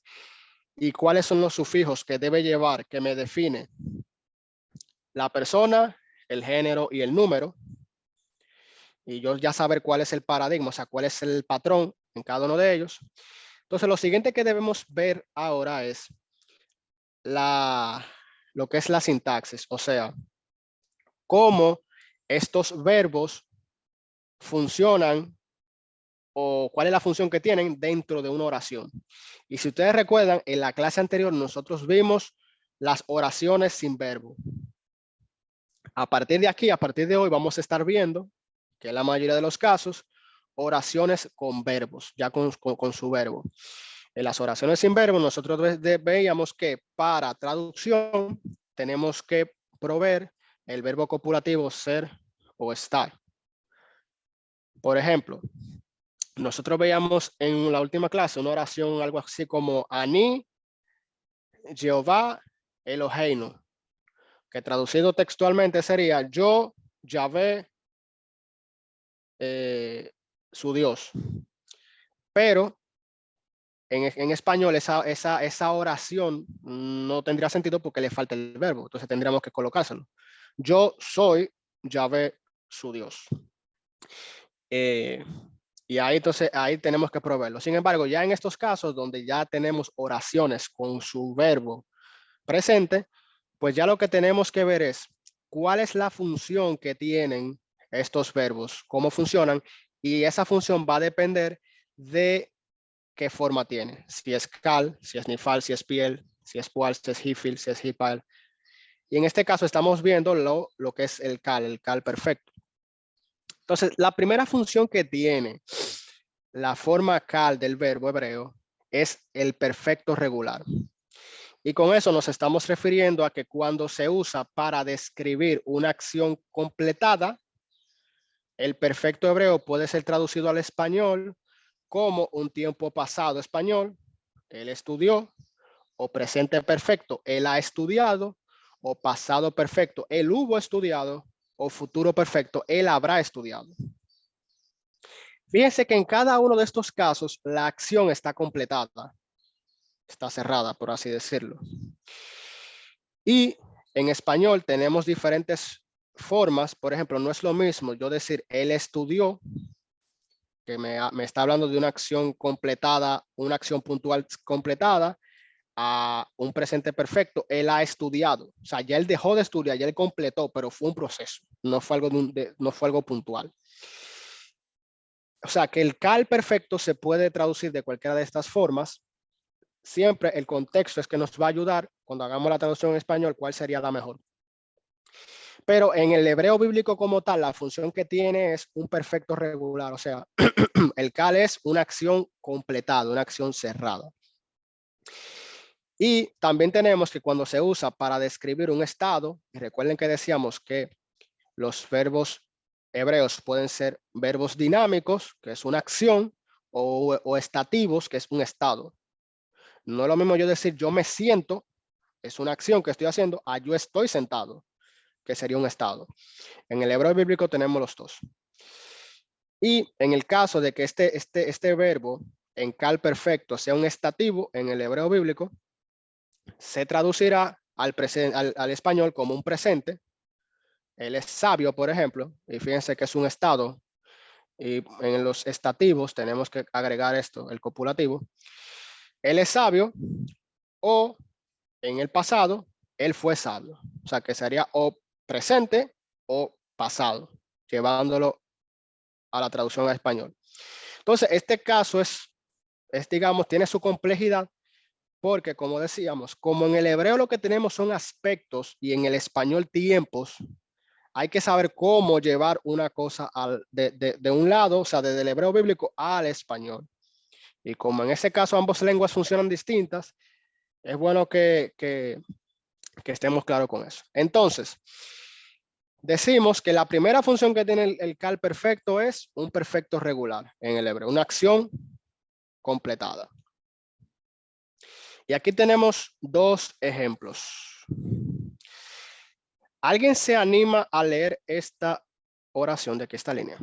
[SPEAKER 1] y cuáles son los sufijos que debe llevar, que me define la persona, el género y el número, y yo ya saber cuál es el paradigma, o sea, cuál es el patrón en cada uno de ellos. Entonces, lo siguiente que debemos ver ahora es lo que es la sintaxis, o sea, cómo estos verbos funcionan o cuál es la función que tienen dentro de una oración. Y si ustedes recuerdan, en la clase anterior nosotros vimos las oraciones sin verbo. A partir de aquí, a partir de hoy, vamos a estar viendo que en la mayoría de los casos, oraciones con verbos, ya con su verbo. En las oraciones sin verbo, nosotros veíamos que para traducción tenemos que proveer el verbo copulativo ser o estar. Por ejemplo, nosotros veíamos en la última clase una oración algo así como Ani, Jehová, Eloheinu, que traducido textualmente sería yo, Yahvé, su Dios. Pero en español esa oración no tendría sentido porque le falta el verbo, entonces tendríamos que colocárselo. Yo soy Yahvé, su Dios. Y ahí entonces, ahí tenemos que proveerlo. Sin embargo, ya en estos casos donde ya tenemos oraciones con su verbo presente, pues ya lo que tenemos que ver es cuál es la función que tienen estos verbos, cómo funcionan, y esa función va a depender de qué forma tiene. Si es cal, si es nifal, si es piel, si es pual, si es hifil, si es hipal. Y en este caso estamos viendo lo que es el cal perfecto. Entonces, la primera función que tiene la forma cal del verbo hebreo es el perfecto regular. Y con eso nos estamos refiriendo a que cuando se usa para describir una acción completada, el perfecto hebreo puede ser traducido al español como un tiempo pasado español, él estudió, o presente perfecto, él ha estudiado, o pasado perfecto, él hubo estudiado, o futuro perfecto, él habrá estudiado. Fíjense que en cada uno de estos casos la acción está completada, está cerrada, por así decirlo. Y en español tenemos diferentes formas. Por ejemplo, no es lo mismo yo decir él estudió, que me está hablando de una acción completada, una acción puntual completada, a un presente perfecto, él ha estudiado. O sea, ya él dejó de estudiar, ya él completó, pero fue un proceso, no fue algo, no fue algo puntual. O sea, que el cal perfecto se puede traducir de cualquiera de estas formas. Siempre el contexto es que nos va a ayudar cuando hagamos la traducción en español, cuál sería la mejor. Pero en el hebreo bíblico como tal, la función que tiene es un perfecto regular. O sea, el cal es una acción completada, una acción cerrada. Y también tenemos que cuando se usa para describir un estado, y recuerden que decíamos que los verbos hebreos pueden ser verbos dinámicos, que es una acción, o estativos, que es un estado. No es lo mismo yo decir yo me siento, es una acción que estoy haciendo, a yo estoy sentado, que sería un estado. En el hebreo bíblico tenemos los dos. Y en el caso de que este verbo en cal perfecto sea un estativo en el hebreo bíblico, se traducirá al español como un presente. Él es sabio, por ejemplo, y fíjense que es un estado. Y en los estativos tenemos que agregar esto, el copulativo. Él es sabio, o en el pasado, él fue sabio. O sea, que sería o presente o pasado, llevándolo a la traducción al español. Entonces, este caso digamos, tiene su complejidad porque, como decíamos, como en el hebreo lo que tenemos son aspectos y en el español tiempos, hay que saber cómo llevar una cosa de un lado, o sea, desde el hebreo bíblico al español. Y como en ese caso ambas lenguas funcionan distintas, es bueno que estemos claros con eso. Entonces, decimos que la primera función que tiene el cal perfecto es un perfecto regular en el hebreo, una acción completada. Y aquí tenemos dos ejemplos. ¿Alguien se anima a leer esta oración de aquí, esta línea?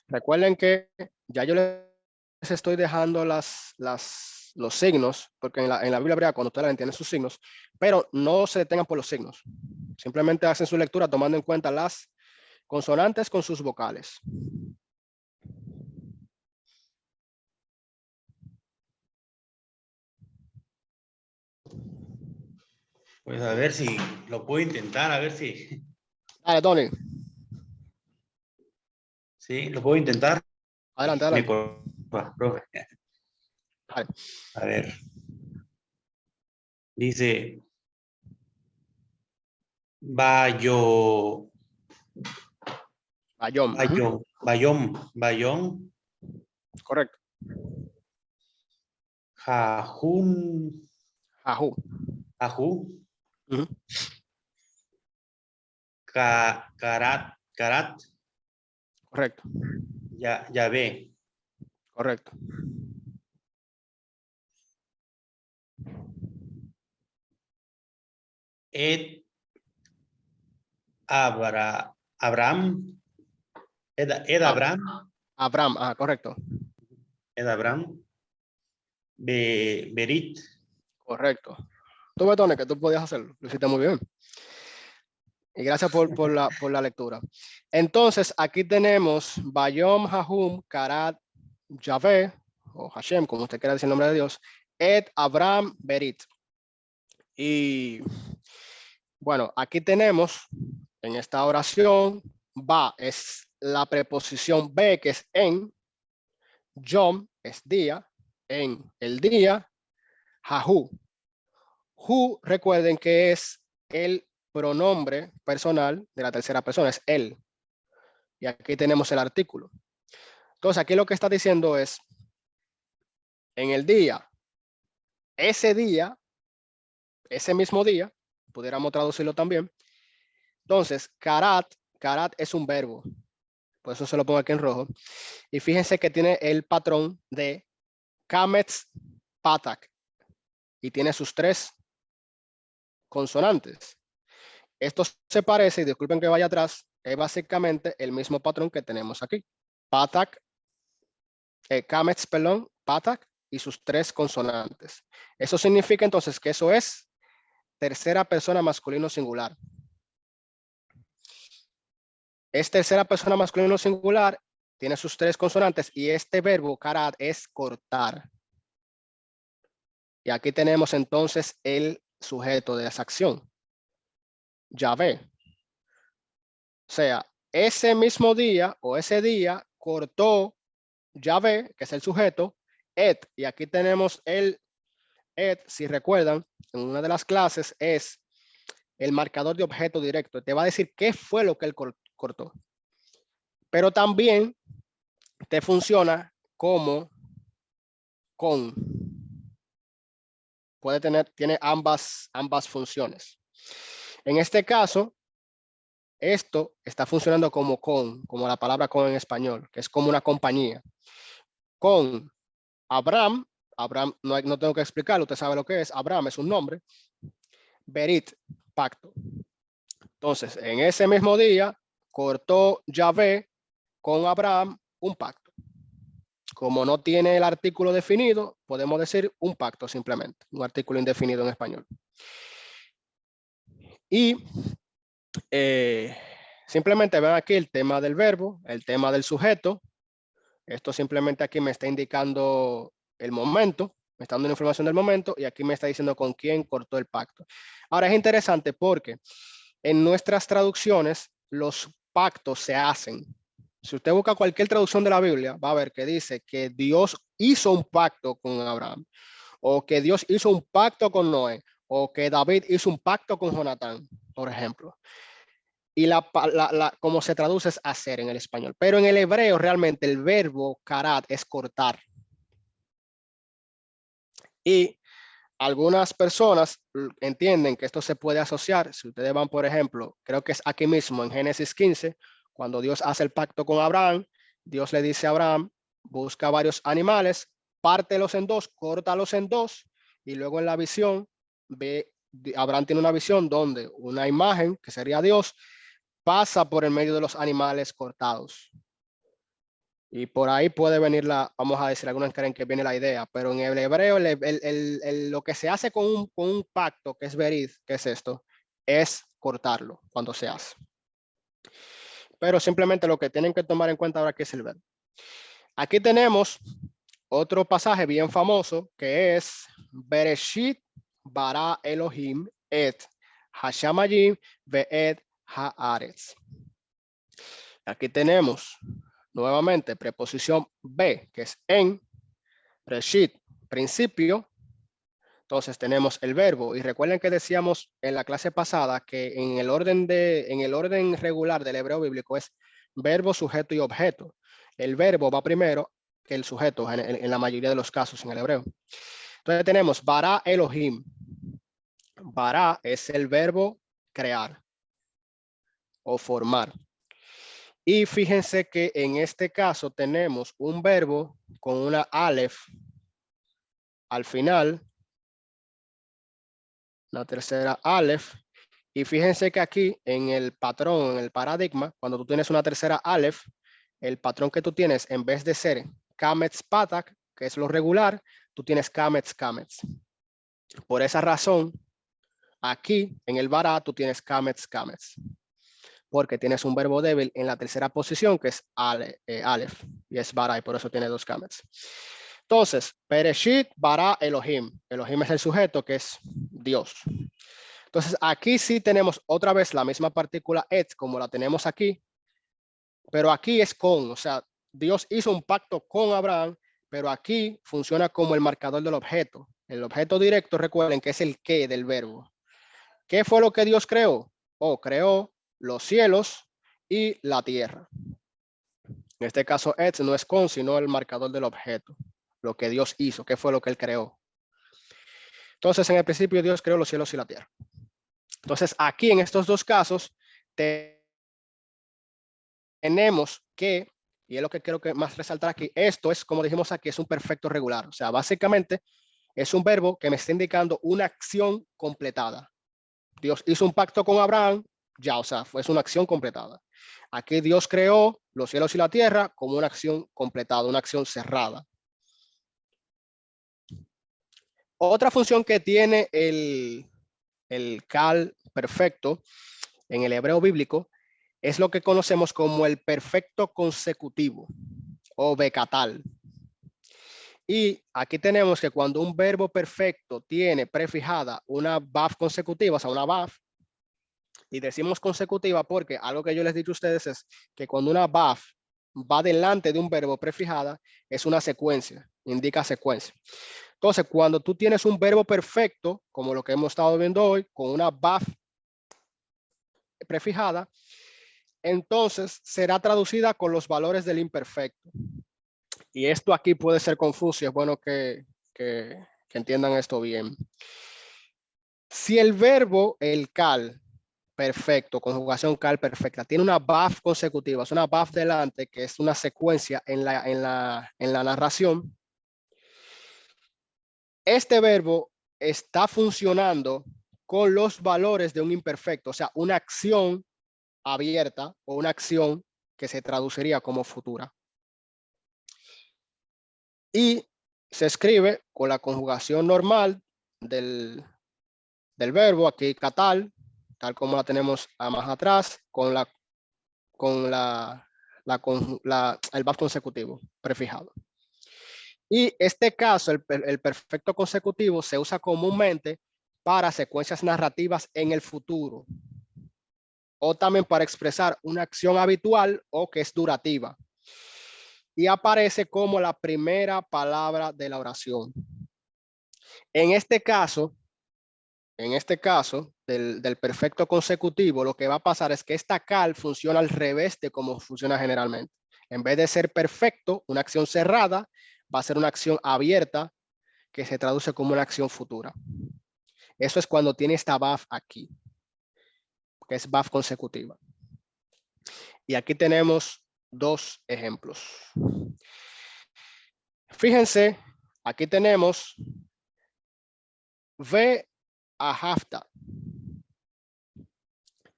[SPEAKER 1] Recuerden que ya yo les estoy dejando los signos, porque en la Biblia hebrea, cuando ustedes la ven, tienen sus signos, pero no se detengan por los signos. Simplemente hacen su lectura tomando en cuenta las consonantes con sus vocales.
[SPEAKER 2] Pues a ver si lo puedo intentar, a ver si.
[SPEAKER 1] Dale, Tony.
[SPEAKER 2] Sí, lo puedo intentar.
[SPEAKER 1] Adelante,
[SPEAKER 2] Me
[SPEAKER 1] adelante.
[SPEAKER 2] corta, profe.
[SPEAKER 1] Dale.
[SPEAKER 2] A ver, dice, Bayo,
[SPEAKER 1] Bayón.
[SPEAKER 2] Bayón,
[SPEAKER 1] Correcto.
[SPEAKER 2] Jajun,
[SPEAKER 1] Ajú.
[SPEAKER 2] Ajú,
[SPEAKER 1] Ujú.
[SPEAKER 2] Karat,
[SPEAKER 1] Correcto.
[SPEAKER 2] ya ve,
[SPEAKER 1] Correcto.
[SPEAKER 2] Et Abraham, Abraham.
[SPEAKER 1] Abraham, correcto.
[SPEAKER 2] Abraham. Berit.
[SPEAKER 1] Correcto. Tú, Betone, que tú podías hacerlo. Lo hiciste muy bien. Y gracias por la lectura. Entonces, aquí tenemos Bayom, Jahum, Karat, Yahvé, o Hashem, como usted quiera decir el nombre de Dios, Et, Abraham, Berit. Y bueno, aquí tenemos en esta oración, Ba es la preposición be, que es en, Yom es día, en el día, Jahu. Hu, recuerden que es el pronombre personal de la tercera persona, es él. Y aquí tenemos el artículo. Entonces, aquí lo que está diciendo es, en el día, ese mismo día, pudiéramos traducirlo también. Entonces, karat es un verbo. Por eso se lo pongo aquí en rojo. Y fíjense que tiene el patrón de kametz patak. Y tiene sus 3 consonantes. Esto se parece, y disculpen que vaya atrás, es básicamente el mismo patrón que tenemos aquí. Patak, kametz, perdón, patak y sus 3 consonantes. Eso significa entonces que eso es tercera persona masculino singular. Es tercera persona masculino singular, tiene sus 3 consonantes y este verbo karat es cortar. Y aquí tenemos entonces el sujeto de esa acción, Yahvé. O sea, ese mismo día o ese día cortó Yahvé, que es el sujeto, et. Y aquí tenemos el et, si recuerdan, en una de las clases es el marcador de objeto directo. Te va a decir qué fue lo que él cortó. Pero también te funciona como con. Tiene ambas funciones. En este caso, esto está funcionando como con, como la palabra con en español, que es como una compañía. Con Abraham no tengo que explicarlo, usted sabe lo que es. Abraham es un nombre. Berit, pacto. Entonces, en ese mismo día, cortó Yahvé con Abraham un pacto. Como no tiene el artículo definido, podemos decir un pacto simplemente, un artículo indefinido en español. Y simplemente ven aquí el tema del verbo, el tema del sujeto. Esto simplemente aquí me está indicando el momento, me está dando una información del momento y aquí me está diciendo con quién cortó el pacto. Ahora es interesante porque en nuestras traducciones los pactos se hacen. Si usted busca cualquier traducción de la Biblia, va a ver que dice que Dios hizo un pacto con Abraham, o que Dios hizo un pacto con Noé, o que David hizo un pacto con Jonatán, por ejemplo. Y como se traduce es hacer en el español. Pero en el hebreo realmente el verbo karat es cortar. Y algunas personas entienden que esto se puede asociar. Si ustedes van, por ejemplo, creo que es aquí mismo en Génesis 15, cuando Dios hace el pacto con Abraham, Dios le dice a Abraham, busca varios animales, pártelos en 2, córtalos en 2, y luego en la visión, Abraham tiene una visión donde una imagen, que sería Dios, pasa por el medio de los animales cortados. Y por ahí puede venir vamos a decir, algunos creen que viene la idea, pero en el hebreo lo que se hace con un pacto, que es verid, que es esto, es cortarlo cuando se hace. Pero simplemente lo que tienen que tomar en cuenta ahora que es el verbo. Aquí tenemos otro pasaje bien famoso que es Bereshit bara Elohim et Hashamayim ve'et haaretz. Aquí tenemos nuevamente preposición be, que es en, Reshit, principio. Entonces tenemos el verbo y recuerden que decíamos en la clase pasada que en el orden regular del hebreo bíblico es verbo, sujeto y objeto. El verbo va primero que el sujeto en la mayoría de los casos en el hebreo. Entonces tenemos bara Elohim. Bara es el verbo crear o formar. Y fíjense que en este caso tenemos un verbo con una aleph al final, la tercera aleph. Y fíjense que aquí en el patrón, en el paradigma, cuando tú tienes una tercera aleph, el patrón que tú tienes, en vez de ser Kametz Patak, que es lo regular, tú tienes Kametz Kametz. Por esa razón, aquí en el Bará tú tienes Kametz Kametz, porque tienes un verbo débil en la tercera posición, que es Aleph, y es Bará, y por eso tiene 2 Kametz. Entonces, Bereshit bara Elohim. Elohim es el sujeto, que es Dios. Entonces, aquí sí tenemos otra vez la misma partícula et, como la tenemos aquí, pero aquí es con, o sea, Dios hizo un pacto con Abraham, pero aquí funciona como el marcador del objeto. El objeto directo, recuerden que es el qué del verbo. ¿Qué fue lo que Dios creó? Creó los cielos y la tierra. En este caso, et no es con, sino el marcador del objeto. Lo que Dios hizo, qué fue lo que él creó. Entonces, en el principio, Dios creó los cielos y la tierra. Entonces, aquí en estos dos casos, tenemos que, y es lo que quiero que más resaltar aquí, esto es, como dijimos aquí, es un perfecto regular. O sea, básicamente es un verbo que me está indicando una acción completada. Dios hizo un pacto con Abraham, ya, o sea, fue una acción completada. Aquí Dios creó los cielos y la tierra como una acción completada, una acción cerrada. Otra función que tiene el cal perfecto en el hebreo bíblico es lo que conocemos como el perfecto consecutivo o becatal. Y aquí tenemos que cuando un verbo perfecto tiene prefijada una VAF consecutiva, o sea, una VAF, y decimos consecutiva porque algo que yo les he dicho a ustedes es que cuando una VAF va delante de un verbo prefijada, es una secuencia, indica secuencia. Entonces, cuando tú tienes un verbo perfecto, como lo que hemos estado viendo hoy, con una VAF prefijada, entonces será traducida con los valores del imperfecto. Y esto aquí puede ser confuso y es bueno que entiendan esto bien. Si el verbo, el cal, perfecto, conjugación cal perfecta, tiene una VAF consecutiva, es una VAF delante, que es una secuencia en la narración, este verbo está funcionando con los valores de un imperfecto, o sea, una acción abierta o una acción que se traduciría como futura. Y se escribe con la conjugación normal del verbo, aquí catal, tal como la tenemos más atrás, con el VAF consecutivo prefijado. Y este caso, el perfecto consecutivo, se usa comúnmente para secuencias narrativas en el futuro, o también para expresar una acción habitual o que es durativa. Y aparece como la primera palabra de la oración. En este caso del perfecto consecutivo, lo que va a pasar es que esta cal funciona al revés de cómo funciona generalmente. En vez de ser perfecto, una acción cerrada, va a ser una acción abierta que se traduce como una acción futura. Eso es cuando tiene esta VAF aquí, que es VAF consecutiva. Y aquí tenemos dos ejemplos. Fíjense, aquí tenemos ve a hafta.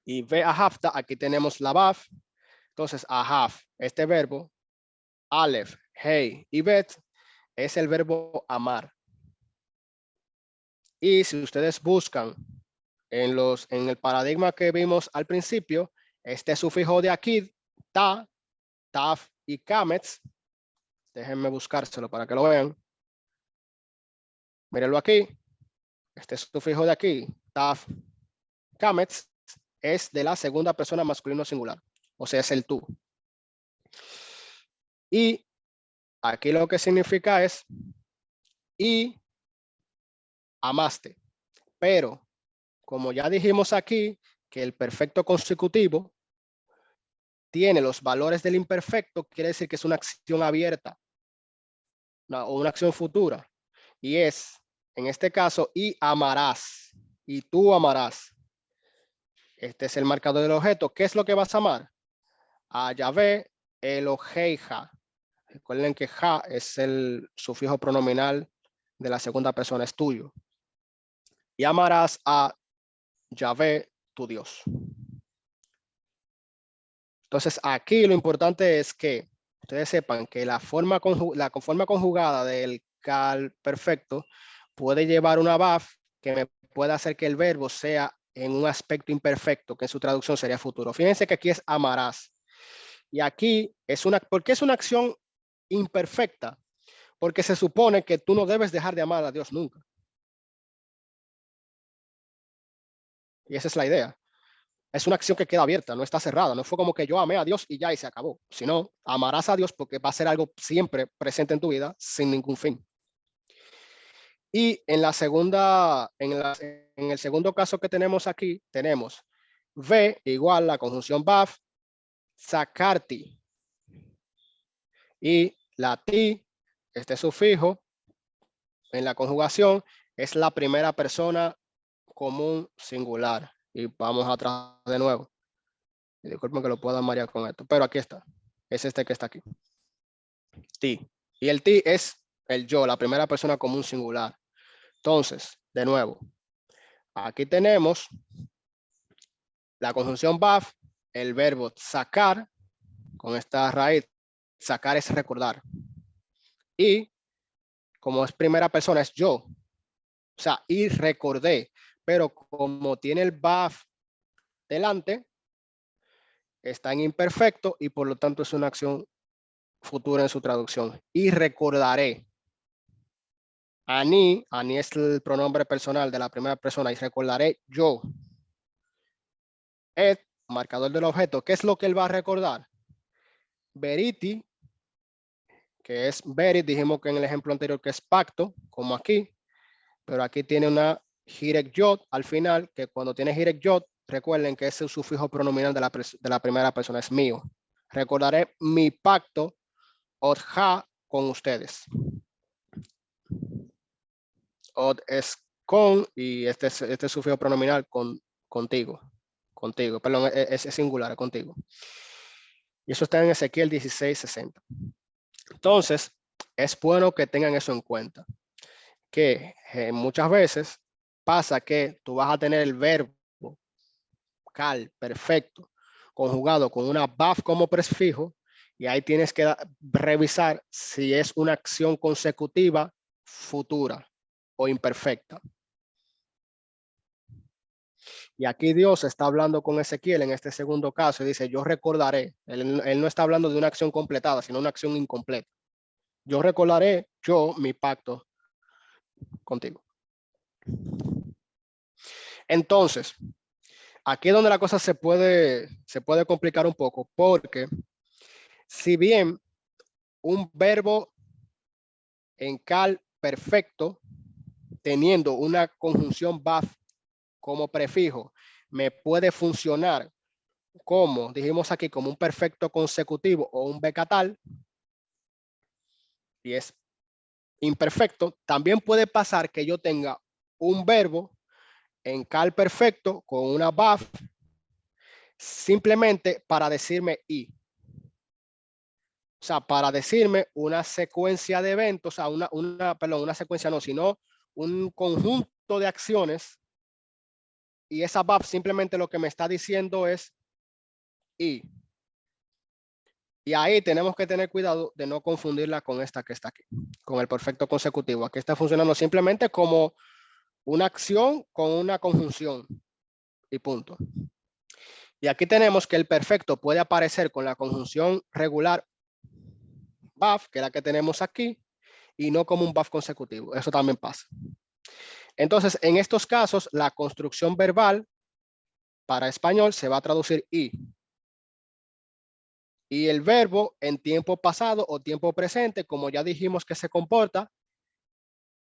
[SPEAKER 1] Y ve a hafta, aquí tenemos la VAF. Entonces, ahaf, este verbo, Aleph, hey y bet, es el verbo amar. Y si ustedes buscan en el paradigma que vimos al principio, este sufijo de aquí, ta, taf y kametz, déjenme buscárselo para que lo vean. Mírenlo aquí. Este sufijo de aquí, taf, kametz, es de la segunda persona masculino singular. O sea, es el tú. Y aquí lo que significa es y amaste. Pero, como ya dijimos aquí, que el perfecto consecutivo tiene los valores del imperfecto, quiere decir que es una acción abierta o una acción futura. Y es, en este caso, y amarás. Y tú amarás. Este es el marcador del objeto. ¿Qué es lo que vas a amar? A Yahvé, Eloheija. Recuerden que ja es el sufijo pronominal de la segunda persona, es tuyo. Y amarás a Yahvé, tu Dios. Entonces, aquí lo importante es que ustedes sepan que la forma conjugada del cal perfecto puede llevar una BAF que me puede hacer que el verbo sea en un aspecto imperfecto, que en su traducción sería futuro. Fíjense que aquí es amarás. Y aquí ¿por qué es una acción imperfecta? Porque se supone que tú no debes dejar de amar a Dios nunca. Y esa es la idea. Es una acción que queda abierta, no está cerrada. No fue como que yo amé a Dios y ya y se acabó. Sino amarás a Dios porque va a ser algo siempre presente en tu vida sin ningún fin. Y en el segundo caso que tenemos aquí, tenemos V igual la conjunción BAF, sacarti. Y la ti, este sufijo, en la conjugación, es la primera persona común singular. Y vamos atrás de nuevo. Y disculpen que lo pueda marear con esto, pero aquí está. Es este que está aquí. Ti. Y el ti es el yo, la primera persona común singular. Entonces, de nuevo, aquí tenemos la conjunción BAF, el verbo sacar, con esta raíz. Sacar es recordar. Y como es primera persona, es yo. O sea, y recordé. Pero como tiene el BAF delante, está en imperfecto y por lo tanto es una acción futura en su traducción. Y recordaré. Ani es el pronombre personal de la primera persona y recordaré yo. Et, marcador del objeto. ¿Qué es lo que él va a recordar? Veriti, que es verit, dijimos que en el ejemplo anterior que es pacto, como aquí, pero aquí tiene una hirek yod al final, que cuando tiene hirek yod, recuerden que es el sufijo pronominal de la primera persona, es mío. Recordaré mi pacto, odja, con ustedes. Od es con y este sufijo pronominal contigo, perdón, es singular, contigo. Y eso está en Ezequiel 16:60. Entonces, es bueno que tengan eso en cuenta, que muchas veces pasa que tú vas a tener el verbo cal perfecto conjugado con una BAF como prefijo y ahí tienes que revisar si es una acción consecutiva futura o imperfecta. Y aquí Dios está hablando con Ezequiel en este segundo caso y dice, yo recordaré. Él no está hablando de una acción completada, sino una acción incompleta. Yo recordaré mi pacto contigo. Entonces, aquí es donde la cosa se puede complicar un poco, porque si bien un verbo en cal perfecto, teniendo una conjunción BAF como prefijo, me puede funcionar como, dijimos aquí, como un perfecto consecutivo o un becatal, y es imperfecto, también puede pasar que yo tenga un verbo en cal perfecto con una BAF simplemente para decirme y. O sea, para decirme una secuencia de eventos, o sea, una secuencia no, sino un conjunto de acciones. Y esa BAF simplemente lo que me está diciendo es y. Y ahí tenemos que tener cuidado de no confundirla con esta que está aquí, con el perfecto consecutivo. Aquí está funcionando simplemente como una acción con una conjunción y punto. Y aquí tenemos que el perfecto puede aparecer con la conjunción regular BAF, que es la que tenemos aquí, y no como un BAF consecutivo. Eso también pasa. Entonces, en estos casos, la construcción verbal para español se va a traducir y. Y el verbo en tiempo pasado o tiempo presente, como ya dijimos que se comporta,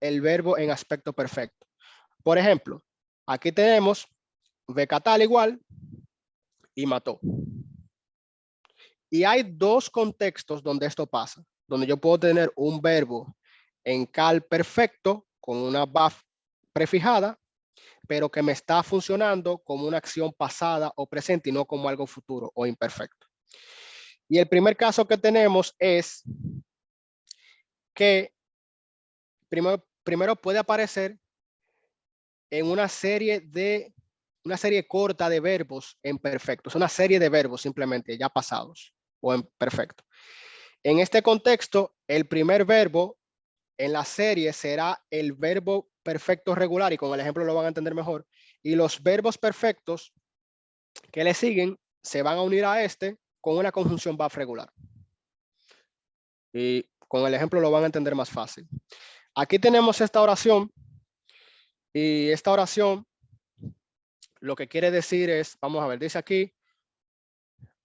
[SPEAKER 1] el verbo en aspecto perfecto. Por ejemplo, aquí tenemos becatal igual y mató. Y hay dos contextos donde esto pasa, donde yo puedo tener un verbo en cal perfecto con una BAF prefijada, pero que me está funcionando como una acción pasada o presente y no como algo futuro o imperfecto. Y el primer caso que tenemos es que primero puede aparecer en una serie corta de verbos en perfecto. Es una serie de verbos simplemente ya pasados o en perfecto. En este contexto, el primer verbo en la serie será el verbo perfecto regular, y con el ejemplo lo van a entender mejor. Y los verbos perfectos que le siguen se van a unir a este con una conjunción VAF regular. Y con el ejemplo lo van a entender más fácil. Aquí tenemos esta oración, y esta oración lo que quiere decir es, vamos a ver, dice aquí,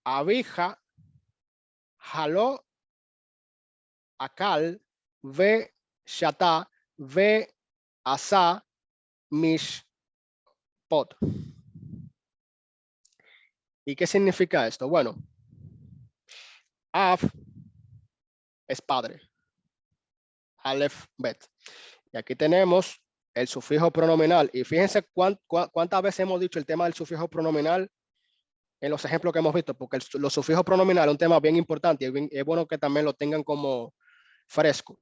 [SPEAKER 1] Abija jaló akal ve shata ve asa mish pot. ¿Y qué significa esto? Bueno, Av es padre, Aleph Bet. Y aquí tenemos el sufijo pronominal. Y fíjense cuántas veces hemos dicho el tema del sufijo pronominal en los ejemplos que hemos visto, porque los sufijos pronominales es un tema bien importante y es bueno que también lo tengan como fresco.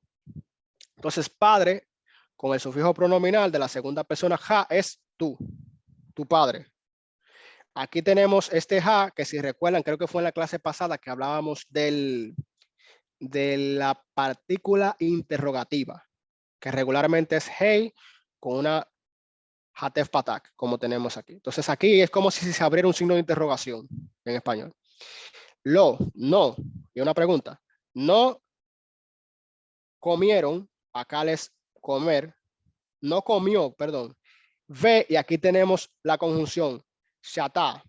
[SPEAKER 1] Entonces, padre con el sufijo pronominal de la segunda persona ja es tú, tu padre. Aquí tenemos este ja, que si recuerdan, creo que fue en la clase pasada que hablábamos de la partícula interrogativa, que regularmente es hey con una hatef patak, como tenemos aquí. Entonces aquí es como si se abriera un signo de interrogación en español. Lo, no, y una pregunta. No comieron, acá les comer, no comió, perdón. Ve, y aquí tenemos la conjunción shata,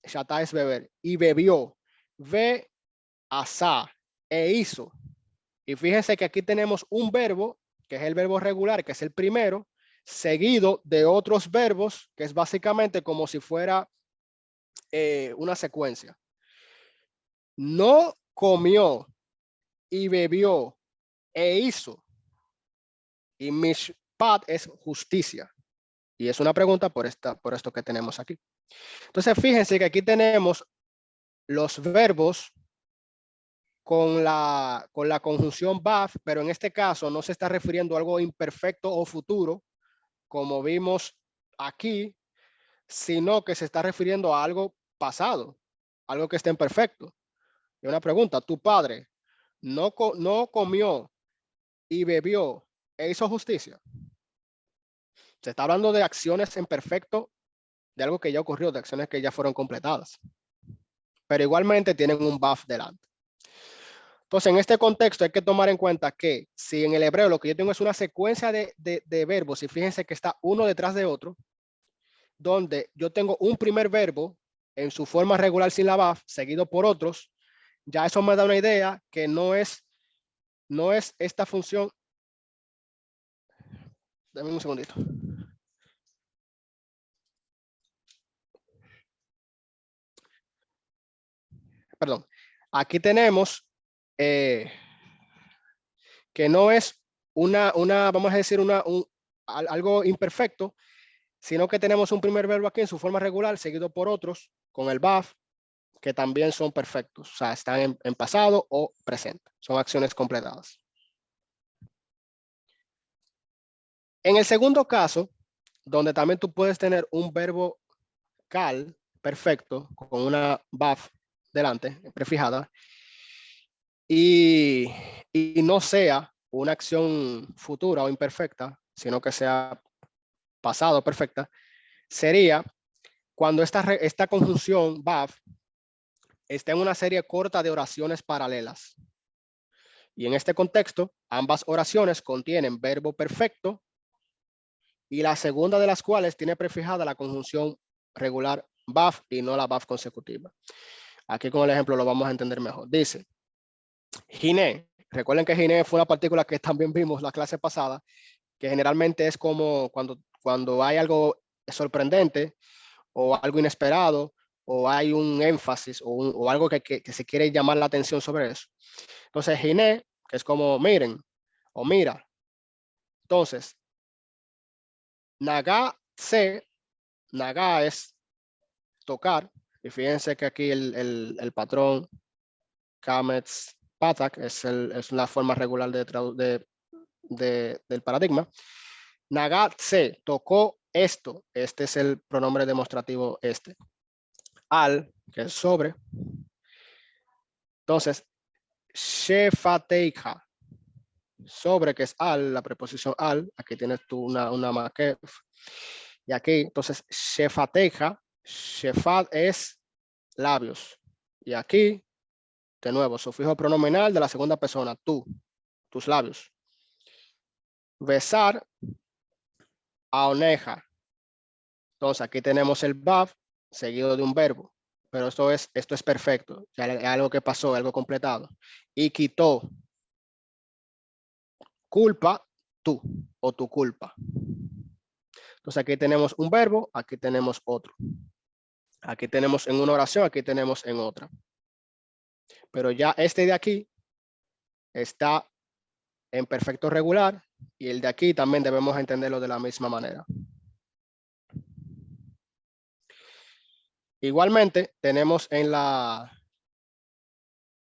[SPEAKER 1] shata es beber, y bebió. Ve, asa, e hizo. Y fíjense que aquí tenemos un verbo, que es el verbo regular, que es el primero, seguido de otros verbos, que es básicamente como si fuera una secuencia. No comió y bebió e hizo. Y mishpat es justicia. Y es una pregunta por esto que tenemos aquí. Entonces, fíjense que aquí tenemos los verbos con la conjunción BAF, pero en este caso no se está refiriendo a algo imperfecto o futuro, como vimos aquí, sino que se está refiriendo a algo pasado, algo que esté imperfecto. Y una pregunta, tu padre no comió y bebió e hizo justicia. Se está hablando de acciones en perfecto, de algo que ya ocurrió, de acciones que ya fueron completadas. Pero igualmente tienen un buff delante. Entonces, en este contexto hay que tomar en cuenta que si en el hebreo lo que yo tengo es una secuencia de verbos, y fíjense que está uno detrás de otro, donde yo tengo un primer verbo en su forma regular sin la buff, seguido por otros, ya eso me da una idea que no es esta función. Dame un segundito. Perdón. Aquí tenemos que no es vamos a decir, algo imperfecto, sino que tenemos un primer verbo aquí en su forma regular, seguido por otros con el buff, que también son perfectos. O sea, están en pasado o presente. Son acciones completadas. En el segundo caso, donde también tú puedes tener un verbo cal perfecto con una buff delante, prefijada, y no sea una acción futura o imperfecta, sino que sea pasado perfecta, sería cuando esta conjunción buff está en una serie corta de oraciones paralelas. Y en este contexto, ambas oraciones contienen verbo perfecto, y la segunda de las cuales tiene prefijada la conjunción regular buff y no la buff consecutiva. Aquí con el ejemplo lo vamos a entender mejor. Dice, Giné. Recuerden que Giné fue una partícula que también vimos la clase pasada, que generalmente es como cuando hay algo sorprendente o algo inesperado, o hay un énfasis o algo que se quiere llamar la atención sobre eso. Entonces, Giné, que es como miren o mira. Entonces, Naga Naga es tocar. Y fíjense que aquí el patrón Kametz Patak es la forma regular del paradigma. Nagatse tocó esto. Este es el pronombre demostrativo este. Al, que es sobre. Entonces, shefateja. Sobre, que es al, la preposición al. Aquí tienes tú una maquef. Y aquí, entonces, shefateja. Shefat es labios. Y aquí, de nuevo, sufijo pronominal de la segunda persona. Tú, tus labios. Besar, aoneja. Entonces, aquí tenemos el baf seguido de un verbo. Pero esto es perfecto. Ya es algo que pasó, algo completado. Y quitó. Culpa, tú o tu culpa. Entonces aquí tenemos un verbo, aquí tenemos otro. Aquí tenemos en una oración, aquí tenemos en otra. Pero ya este de aquí está en perfecto regular y el de aquí también debemos entenderlo de la misma manera. Igualmente tenemos en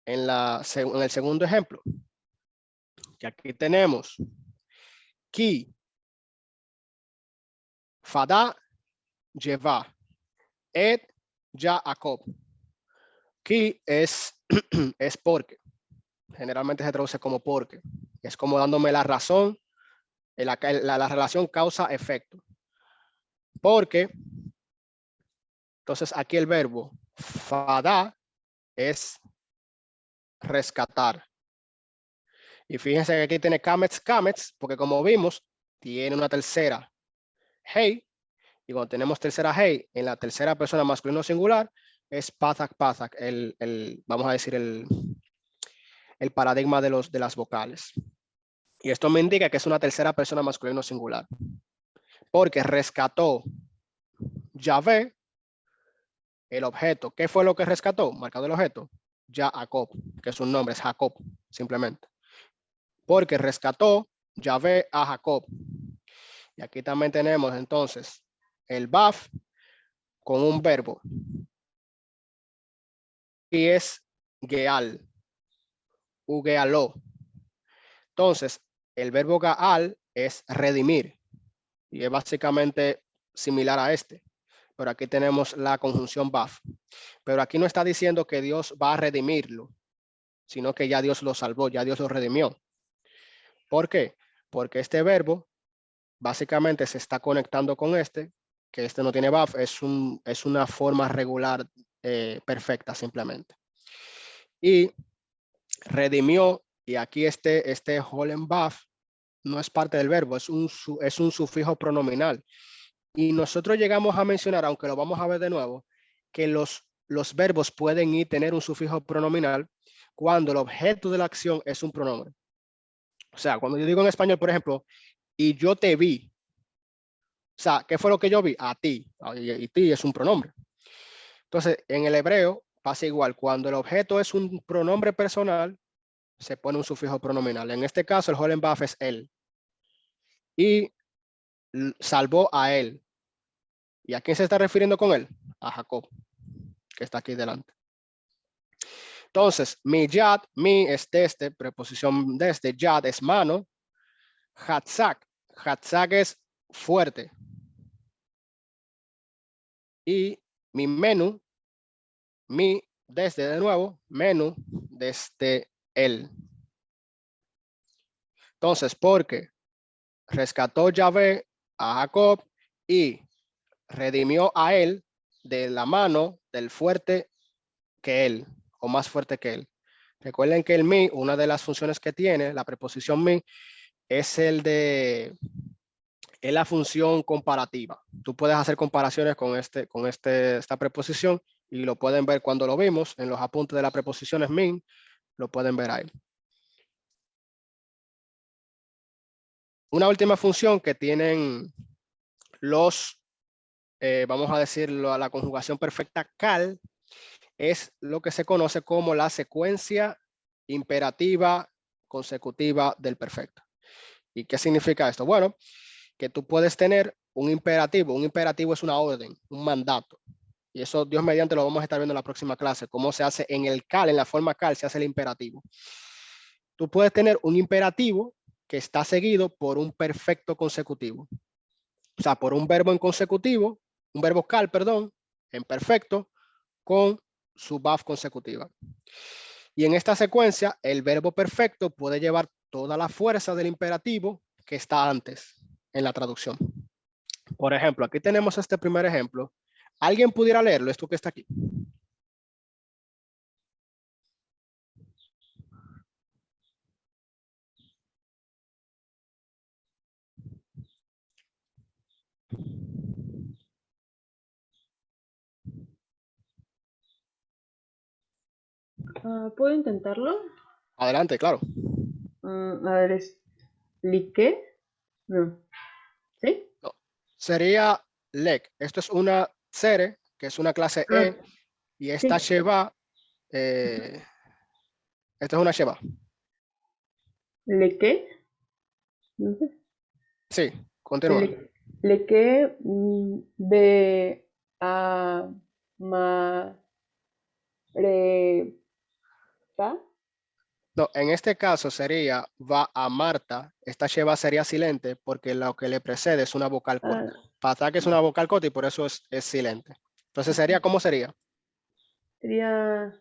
[SPEAKER 1] el segundo ejemplo, que aquí tenemos ki, fada, lleva, et, Jacob. Ki es porque. Generalmente se traduce como porque. Es como dándome la razón, la relación causa-efecto. Porque, entonces aquí el verbo fada es rescatar. Y fíjense que aquí tiene kamets, porque como vimos, tiene una tercera hey. Y cuando tenemos tercera hey, en la tercera persona masculino singular, es pathak, vamos a decir el paradigma de las vocales. Y esto me indica que es una tercera persona masculino singular. Porque rescató Yahvé el objeto. ¿Qué fue lo que rescató? Marcado el objeto. Jacob, que es un nombre, es Jacob, simplemente. Porque rescató Yahvé a Jacob. Y aquí también tenemos entonces el baf con un verbo. Y es geal. Ugealó. Entonces, el verbo gaal es redimir. Y es básicamente similar a este. Pero aquí tenemos la conjunción baf. Pero aquí no está diciendo que Dios va a redimirlo, sino que ya Dios lo salvó, ya Dios lo redimió. ¿Por qué? Porque este verbo básicamente se está conectando con este, que este no tiene baf, es una forma regular perfecta simplemente. Y redimió, y aquí este Holem baf no es parte del verbo, es un sufijo pronominal. Y nosotros llegamos a mencionar, aunque lo vamos a ver de nuevo, que los verbos pueden tener un sufijo pronominal cuando el objeto de la acción es un pronombre. O sea, cuando yo digo en español, por ejemplo, y yo te vi. O sea, ¿qué fue lo que yo vi? A ti. Y ti es un pronombre. Entonces, en el hebreo pasa igual. Cuando el objeto es un pronombre personal, se pone un sufijo pronominal. En este caso, el Holem baf es él. Y salvó a él. ¿Y a quién se está refiriendo con él? A Jacob, que está aquí delante. Entonces, mi yad, mi es desde, preposición desde, yad es mano, hatzak es fuerte. Y mi menú, mi desde de nuevo, menú desde él. Entonces, porque rescató Yahvé a Jacob y redimió a él de la mano del fuerte que él, o más fuerte que él. Recuerden que el mi, una de las funciones que tiene, la preposición mi, es es la función comparativa. Tú puedes hacer comparaciones con esta preposición y lo pueden ver cuando lo vimos en los apuntes de las preposiciones min, lo pueden ver ahí. Una última función que tienen vamos a decirlo, a la conjugación perfecta cal, es lo que se conoce como la secuencia imperativa consecutiva del perfecto. ¿Y qué significa esto? Bueno, que tú puedes tener un imperativo. Un imperativo es una orden, un mandato. Y eso Dios mediante lo vamos a estar viendo en la próxima clase, cómo se hace en el cal, en la forma cal, se hace el imperativo. Tú puedes tener un imperativo que está seguido por un perfecto consecutivo. O sea, por un verbo en consecutivo, un verbo cal, perdón, en perfecto, con su baf consecutiva. Y en esta secuencia, el verbo perfecto puede llevar toda la fuerza del imperativo que está antes en la traducción. Por ejemplo, aquí tenemos este primer ejemplo. ¿Alguien pudiera leerlo? Esto que está aquí.
[SPEAKER 3] ¿Puedo intentarlo?
[SPEAKER 1] Adelante, claro.
[SPEAKER 3] A ver, ¿expliqué? No. ¿Sí?
[SPEAKER 1] No. Sería lec. Esto es una serie, que es una clase E, y esta
[SPEAKER 3] sí.
[SPEAKER 1] sheba, esta es una sheba.
[SPEAKER 3] ¿Le qué? No sé.
[SPEAKER 1] Sí, continúa.
[SPEAKER 3] Le que be a ma re ta.
[SPEAKER 1] No, en este caso sería va a Marta. Esta sheba sería silente porque lo que le precede es una vocal corta. Pasa que es una vocal corta y por eso es silente. Entonces sería, ¿cómo sería?
[SPEAKER 3] Sería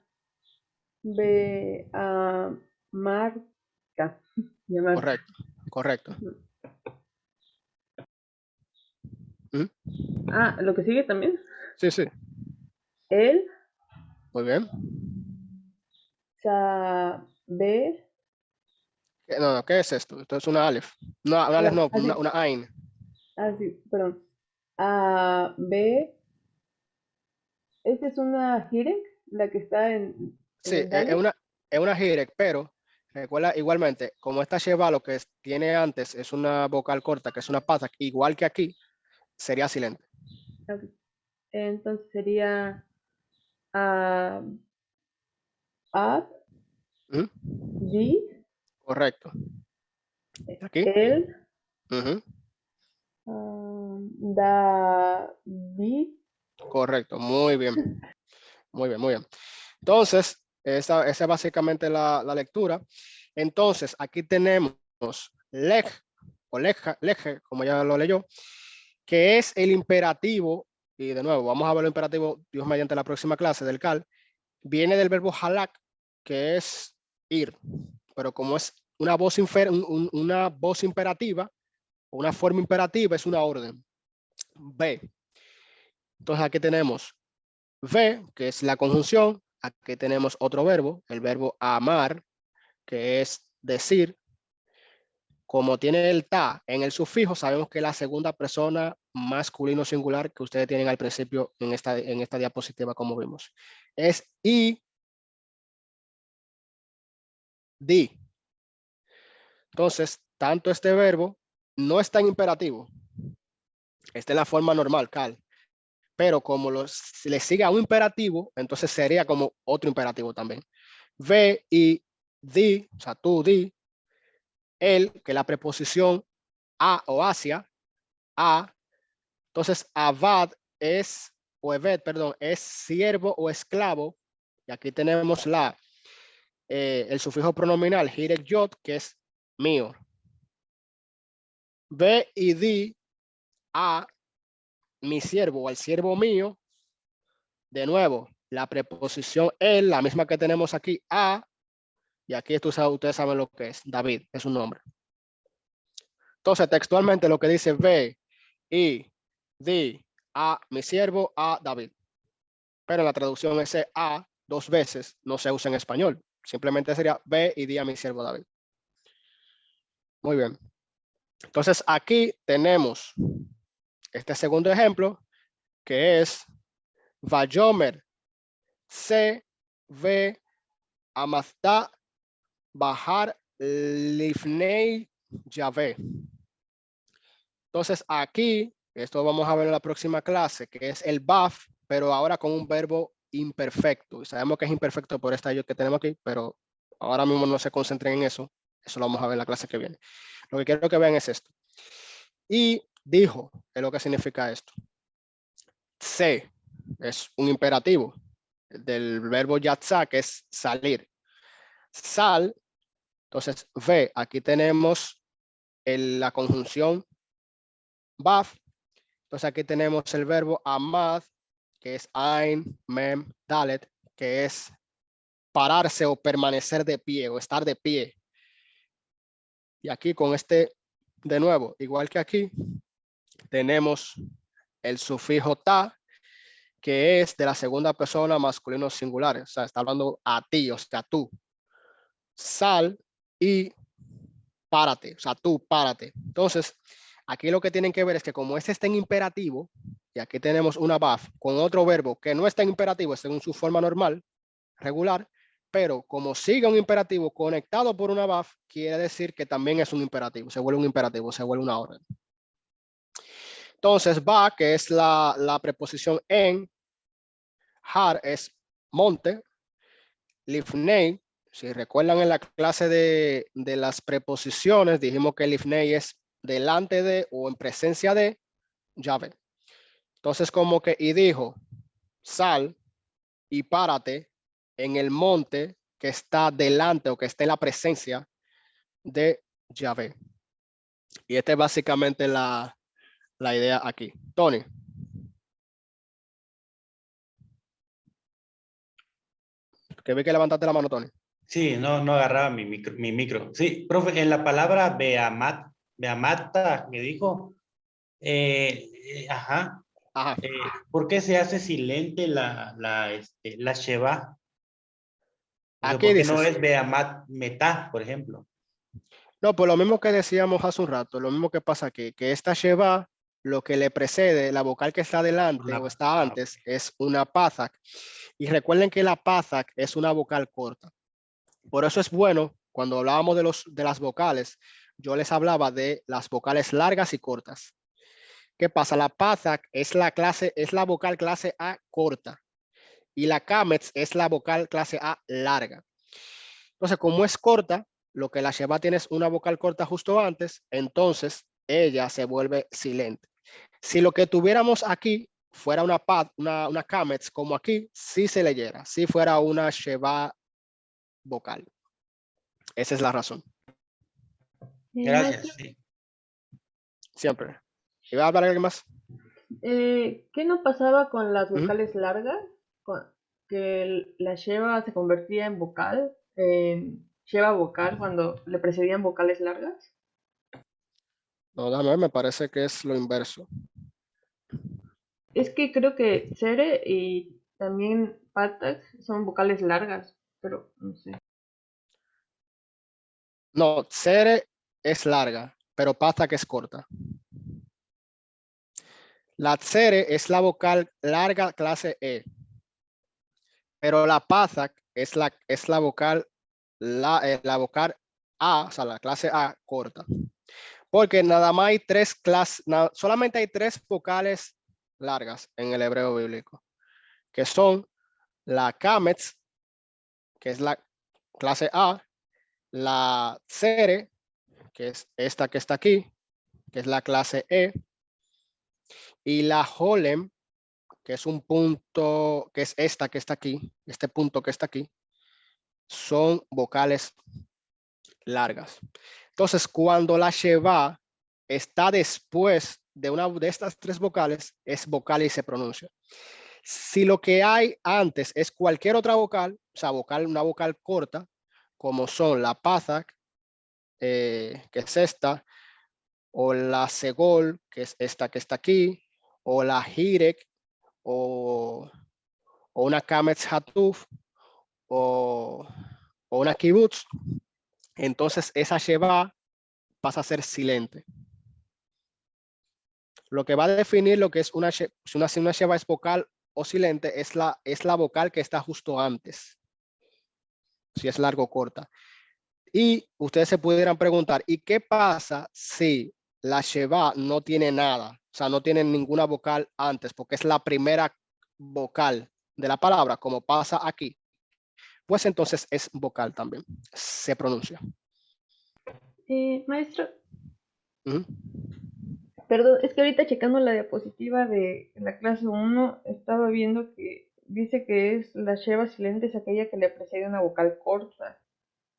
[SPEAKER 3] be a marca. Llamar.
[SPEAKER 1] Correcto, correcto. ¿Mm?
[SPEAKER 3] Lo que sigue también.
[SPEAKER 1] Sí, sí.
[SPEAKER 3] El
[SPEAKER 1] Muy bien.
[SPEAKER 3] saber.
[SPEAKER 1] No, no, ¿qué es esto? Esto es una alef. No, una alef no,
[SPEAKER 3] Así,
[SPEAKER 1] una ain.
[SPEAKER 3] así, perdón. A, B. Esta es una Hirek, la que está en
[SPEAKER 1] Sí,
[SPEAKER 3] el Dalet.
[SPEAKER 1] es una hirek, pero recuerda igualmente, como esta sheba lo que tiene antes es una vocal corta, que es una pata, igual que aquí, sería silente.
[SPEAKER 3] Ok. Entonces sería a, up,
[SPEAKER 1] ¿Mm?
[SPEAKER 3] D,
[SPEAKER 1] Correcto. Aquí.
[SPEAKER 3] el,
[SPEAKER 1] Ujú.
[SPEAKER 3] David.
[SPEAKER 1] Correcto. Muy bien. Muy bien, muy bien. Entonces, esa es básicamente la lectura. Entonces, aquí tenemos leg o leje, como ya lo leyó, que es el imperativo, y de nuevo, vamos a ver el imperativo, Dios mediante la próxima clase del CAL, viene del verbo halak, que es ir, pero como es una voz, una voz imperativa, una forma imperativa, es una orden. Ve. Entonces aquí tenemos ve, que es la conjunción. Aquí tenemos otro verbo, el verbo amar, que es decir. Como tiene el ta en el sufijo, sabemos que la segunda persona masculino singular que ustedes tienen al principio en esta diapositiva, como vimos, es i, di. Entonces, tanto este verbo no está en imperativo, está en la forma normal, cal, pero como si le sigue a un imperativo, entonces sería como otro imperativo también. Ve y di, o sea, tú di, él, que la preposición a o hacia, a. Entonces, avad es, o evet, perdón, es siervo o esclavo. Y aquí tenemos el sufijo pronominal, hirek yot, que es mío. Ve y di a mi siervo o al siervo mío. De nuevo, la preposición el, la misma que tenemos aquí, a, y aquí ustedes saben lo que es, David, es un nombre. Entonces, textualmente lo que dice ve y di a mi siervo, a David. Pero en la traducción ese a dos veces no se usa en español. Simplemente sería ve y di a mi siervo David. Muy bien. Entonces aquí tenemos este segundo ejemplo que es Vayomer se ve amazda bajar lifnei Yahvé. Entonces aquí, esto vamos a ver en la próxima clase, que es el baf, pero ahora con un verbo imperfecto. Y sabemos que es imperfecto por esta yo que tenemos aquí, pero ahora mismo no se concentren en eso. Eso lo vamos a ver en la clase que viene. Lo que quiero que vean es esto. Y dijo, es lo que significa esto. Se es un imperativo del verbo yatzá, que es salir. Sal, entonces ve, aquí tenemos la conjunción baf. Entonces aquí tenemos el verbo amad, que es ein, mem, dalet, que es pararse o permanecer de pie o estar de pie. Y aquí con este, de nuevo, igual que aquí, tenemos el sufijo ta, que es de la segunda persona masculino singular. O sea, está hablando a ti, o sea, tú. Sal y párate, o sea, tú párate. Entonces, aquí lo que tienen que ver es que como este está en imperativo, y aquí tenemos una VAF con otro verbo que no está en imperativo, está en su forma normal, regular, pero como sigue un imperativo conectado por una VAF, quiere decir que también es un imperativo, se vuelve un imperativo, se vuelve una orden. Entonces, va, que es la preposición en, har es monte, lifnei, si recuerdan en la clase de las preposiciones, dijimos que lifnei es delante de o en presencia de llave. Entonces, como que, y dijo, sal y párate en el monte que está delante o que está en la presencia de Yahvé. Y esta es básicamente la idea aquí. Tony. Que vi que levantaste la mano, Tony.
[SPEAKER 2] Sí, no agarraba mi micro. Sí, profe, en la palabra beamata que dijo, ajá,
[SPEAKER 1] Ajá.
[SPEAKER 2] ¿por qué se hace silente la sheba? O sea,
[SPEAKER 1] Aquí
[SPEAKER 2] ¿por qué no
[SPEAKER 1] dices,
[SPEAKER 2] es beamat metá, por ejemplo?
[SPEAKER 1] no, pues lo mismo que decíamos hace un rato, lo mismo que pasa aquí, que esta Sheva, lo que le precede, la vocal que está delante o está antes, es una Pathak. Y recuerden que la Pathak es una vocal corta. Por eso es bueno, cuando hablábamos de las vocales, yo les hablaba de las vocales largas y cortas. ¿Qué pasa? La Pathak es la vocal clase A corta y la Kametz es la vocal clase A larga. Entonces, como es corta, lo que la Sheva tiene es una vocal corta justo antes, entonces ella se vuelve silente. Si lo que tuviéramos aquí fuera una Kametz como aquí, sí se leyera, si fuera una Sheva vocal. Esa es la razón.
[SPEAKER 2] Gracias,
[SPEAKER 3] Maestro,
[SPEAKER 2] sí.
[SPEAKER 1] Siempre. ¿Iba a hablar alguien más?
[SPEAKER 3] ¿qué no pasaba con las
[SPEAKER 1] Ujú.
[SPEAKER 3] vocales largas? Que la sheva se convertía en vocal, sheva vocal cuando le precedían vocales largas.
[SPEAKER 1] No, déjame ver, me parece que es lo inverso.
[SPEAKER 3] Es que creo que Cere y también Patak son vocales largas, pero no sé.
[SPEAKER 1] No, Cere es larga, pero Pathak es corta. La Cere es la vocal larga clase E, pero la Pathak es la vocal, la vocal A, o sea, la clase A corta. Porque nada más hay solamente hay tres vocales largas en el hebreo bíblico, que son la Kametz, que es la clase A, la Cere, que es esta que está aquí, que es la clase E, y la Holem, que es un punto, que es esta que está aquí, este punto que está aquí, son vocales largas. Entonces, cuando la Sheva está después de una de estas tres vocales, es vocal y se pronuncia. Si lo que hay antes es cualquier otra vocal, o sea, una vocal corta, como son la Pathak, que es esta, o la Segol, que es esta que está aquí, o la Hirek, o una Kametz Hatuf, o una Kibbutz, entonces esa Sheva pasa a ser silente. Lo que va a definir lo que es si una Sheva es vocal o silente es la vocal que está justo antes, si es largo o corta. Y ustedes se pudieran preguntar, ¿y qué pasa si la Sheva no tiene nada? O sea, no tiene ninguna vocal antes, porque es la primera vocal de la palabra, como pasa aquí. Pues entonces es vocal también, se pronuncia.
[SPEAKER 3] Maestro,
[SPEAKER 1] Ujú.
[SPEAKER 3] perdón, es que ahorita checando la diapositiva de la clase 1 estaba viendo que dice que es la sheva silente es aquella que le precede una vocal corta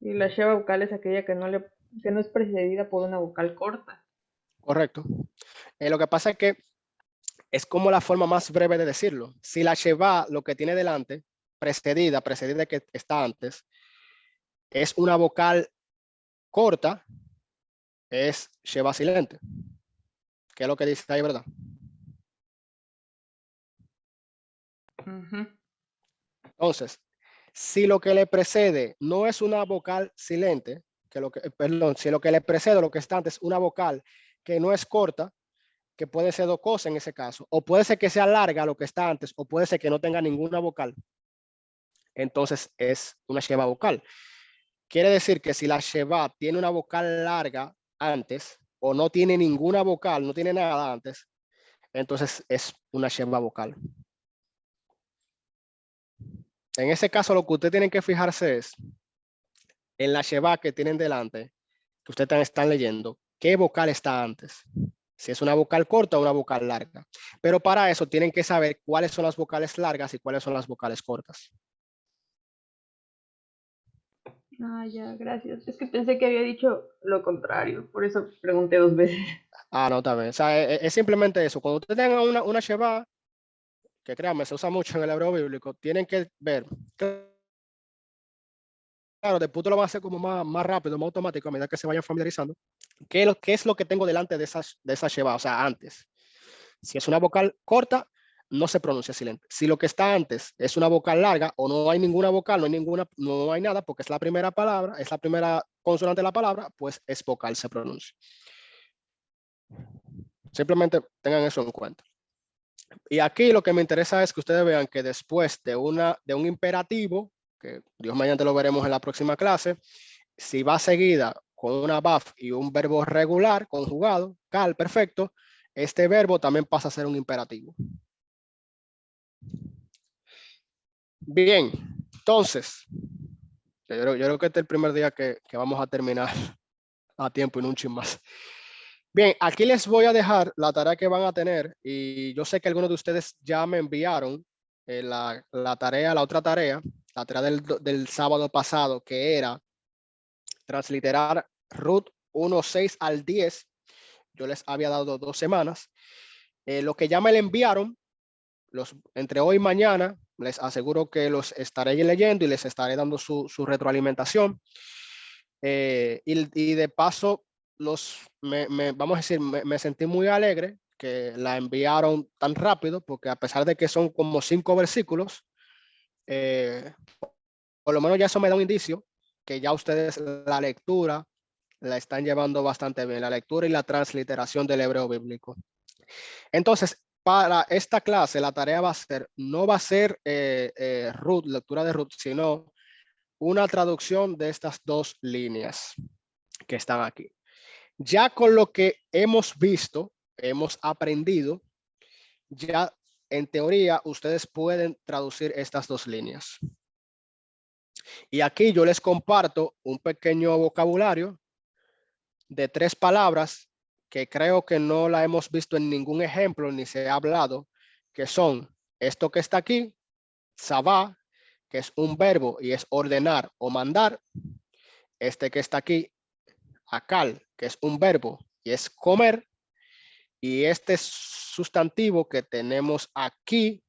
[SPEAKER 3] y la sheva vocal es aquella que no es precedida por una vocal corta.
[SPEAKER 1] Correcto. Lo que pasa es que es como la forma más breve de decirlo. Si la Sheva lo que tiene delante precedida que está antes, es una vocal corta, es sheba silente. ¿Qué es lo que dice ahí, verdad? Entonces, si lo que le precede no es una vocal silente, si lo que le precede, lo que está antes, una vocal que no es corta, que puede ser dos cosas en ese caso, o puede ser que sea larga lo que está antes, o puede ser que no tenga ninguna vocal, entonces es una sheba vocal. Quiere decir que si la sheba tiene una vocal larga antes, o no tiene ninguna vocal, no tiene nada antes, entonces es una sheba vocal. En ese caso, lo que ustedes tienen que fijarse es en la sheba que tienen delante, que ustedes están leyendo, qué vocal está antes. Si es una vocal corta o una vocal larga. Pero para eso tienen que saber cuáles son las vocales largas y cuáles son las vocales cortas.
[SPEAKER 3] Ah, ya, gracias. Es que pensé que había dicho lo contrario, por eso pregunté 2 veces.
[SPEAKER 1] Ah, no, está bien. O sea, es simplemente eso. Cuando ustedes tengan una sheba, que créanme, se usa mucho en el hebreo bíblico, tienen que ver. Claro, después lo van a hacer como más rápido, más automático, a medida que se vayan familiarizando. ¿Qué es lo que tengo delante de esa sheba? O sea, antes. Si es una vocal corta, no se pronuncia silente. Si lo que está antes es una vocal larga o no hay ninguna vocal, no hay nada, porque es la primera palabra, es la primera consonante de la palabra, pues es vocal, se pronuncia. Simplemente tengan eso en cuenta. Y aquí lo que me interesa es que ustedes vean que después de un imperativo, que Dios mediante lo veremos en la próxima clase, si va seguida con una VAF y un verbo regular conjugado, cal, perfecto, este verbo también pasa a ser un imperativo. Bien, entonces, yo creo que este es el primer día que vamos a terminar a tiempo y no un chin más. Bien, aquí les voy a dejar la tarea que van a tener y yo sé que algunos de ustedes ya me enviaron la otra tarea, la tarea del sábado pasado, que era transliterar Ruth 1:6 al 10. Yo les había dado 2 semanas. Lo que ya me le enviaron, entre hoy y mañana, les aseguro que los estaré leyendo y les estaré dando su retroalimentación. Y de paso, vamos a decir, me sentí muy alegre que la enviaron tan rápido, porque a pesar de que son como 5 versículos, por lo menos ya eso me da un indicio que ya ustedes la lectura la están llevando bastante bien, la lectura y la transliteración del hebreo bíblico. Entonces, para esta clase, la tarea no va a ser Ruth, lectura de Ruth, sino una traducción de estas 2 líneas que están aquí. Ya con lo que hemos visto, hemos aprendido, ya en teoría ustedes pueden traducir estas 2 líneas. Y aquí yo les comparto un pequeño vocabulario de 3 palabras que creo que no la hemos visto en ningún ejemplo ni se ha hablado, que son esto que está aquí, sabá, que es un verbo y es ordenar o mandar. Este que está aquí, akal, que es un verbo y es comer. Y este sustantivo que tenemos aquí,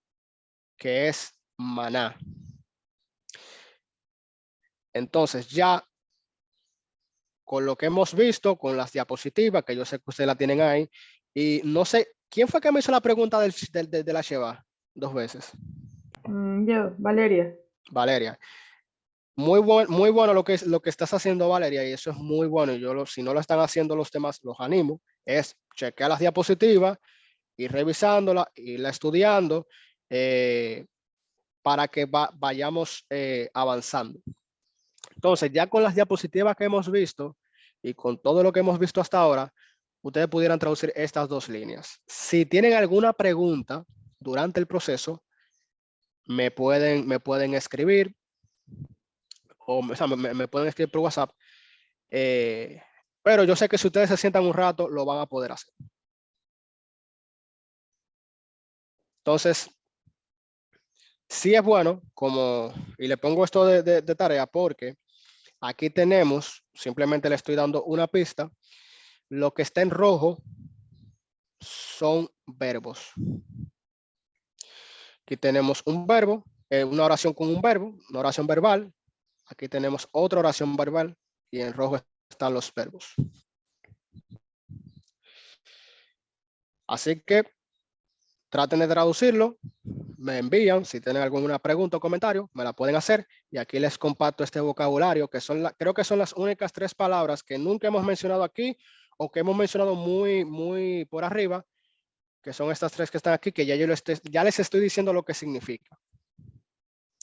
[SPEAKER 1] que es maná. Entonces ya con lo que hemos visto, con las diapositivas, que yo sé que ustedes la tienen ahí, y no sé, ¿quién fue que me hizo la pregunta de la Sheba 2 veces?
[SPEAKER 3] Yo, Valeria.
[SPEAKER 1] Valeria. Muy bueno lo que estás haciendo, Valeria, y eso es muy bueno. Si no lo están haciendo los demás, los animo, es chequear las diapositivas, ir revisándola, irla estudiando, para que vayamos avanzando. Entonces, ya con las diapositivas que hemos visto y con todo lo que hemos visto hasta ahora, ustedes pudieran traducir estas 2 líneas. Si tienen alguna pregunta durante el proceso, me pueden escribir o sea, me pueden escribir por WhatsApp. Pero yo sé que si ustedes se sientan un rato, lo van a poder hacer. Entonces, sí es bueno, y le pongo esto de tarea porque aquí tenemos, simplemente le estoy dando una pista, lo que está en rojo son verbos. Aquí tenemos un verbo una oración con un verbo, una oración verbal. Aquí tenemos otra oración verbal y en rojo están los verbos. Así que traten de traducirlo, me envían, si tienen alguna pregunta o comentario, me la pueden hacer y aquí les comparto este vocabulario que creo que son las únicas 3 palabras que nunca hemos mencionado aquí o que hemos mencionado muy por arriba, que son estas 3 que están aquí, que ya les estoy diciendo lo que significa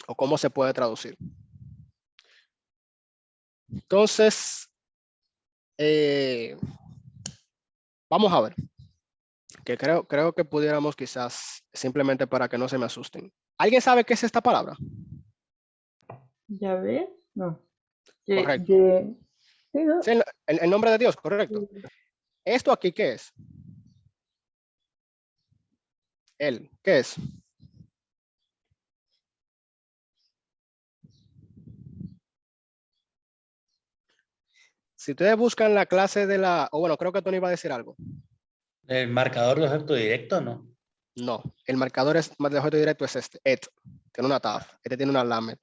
[SPEAKER 1] o cómo se puede traducir. Entonces, vamos a ver, que creo que pudiéramos quizás simplemente para que no se me asusten. ¿Alguien sabe qué es esta palabra?
[SPEAKER 3] ¿Ya ves? No.
[SPEAKER 1] Correcto.
[SPEAKER 3] Sí, ¿no?
[SPEAKER 1] Sí, el nombre de Dios, correcto. ¿Esto aquí qué es? Él, ¿qué es? Si ustedes buscan la clase de o bueno, creo que Tony iba a decir algo.
[SPEAKER 2] El marcador de objeto directo, ¿no?
[SPEAKER 1] No, el marcador de objeto directo es este, et. Tiene una taf, este tiene una lamet.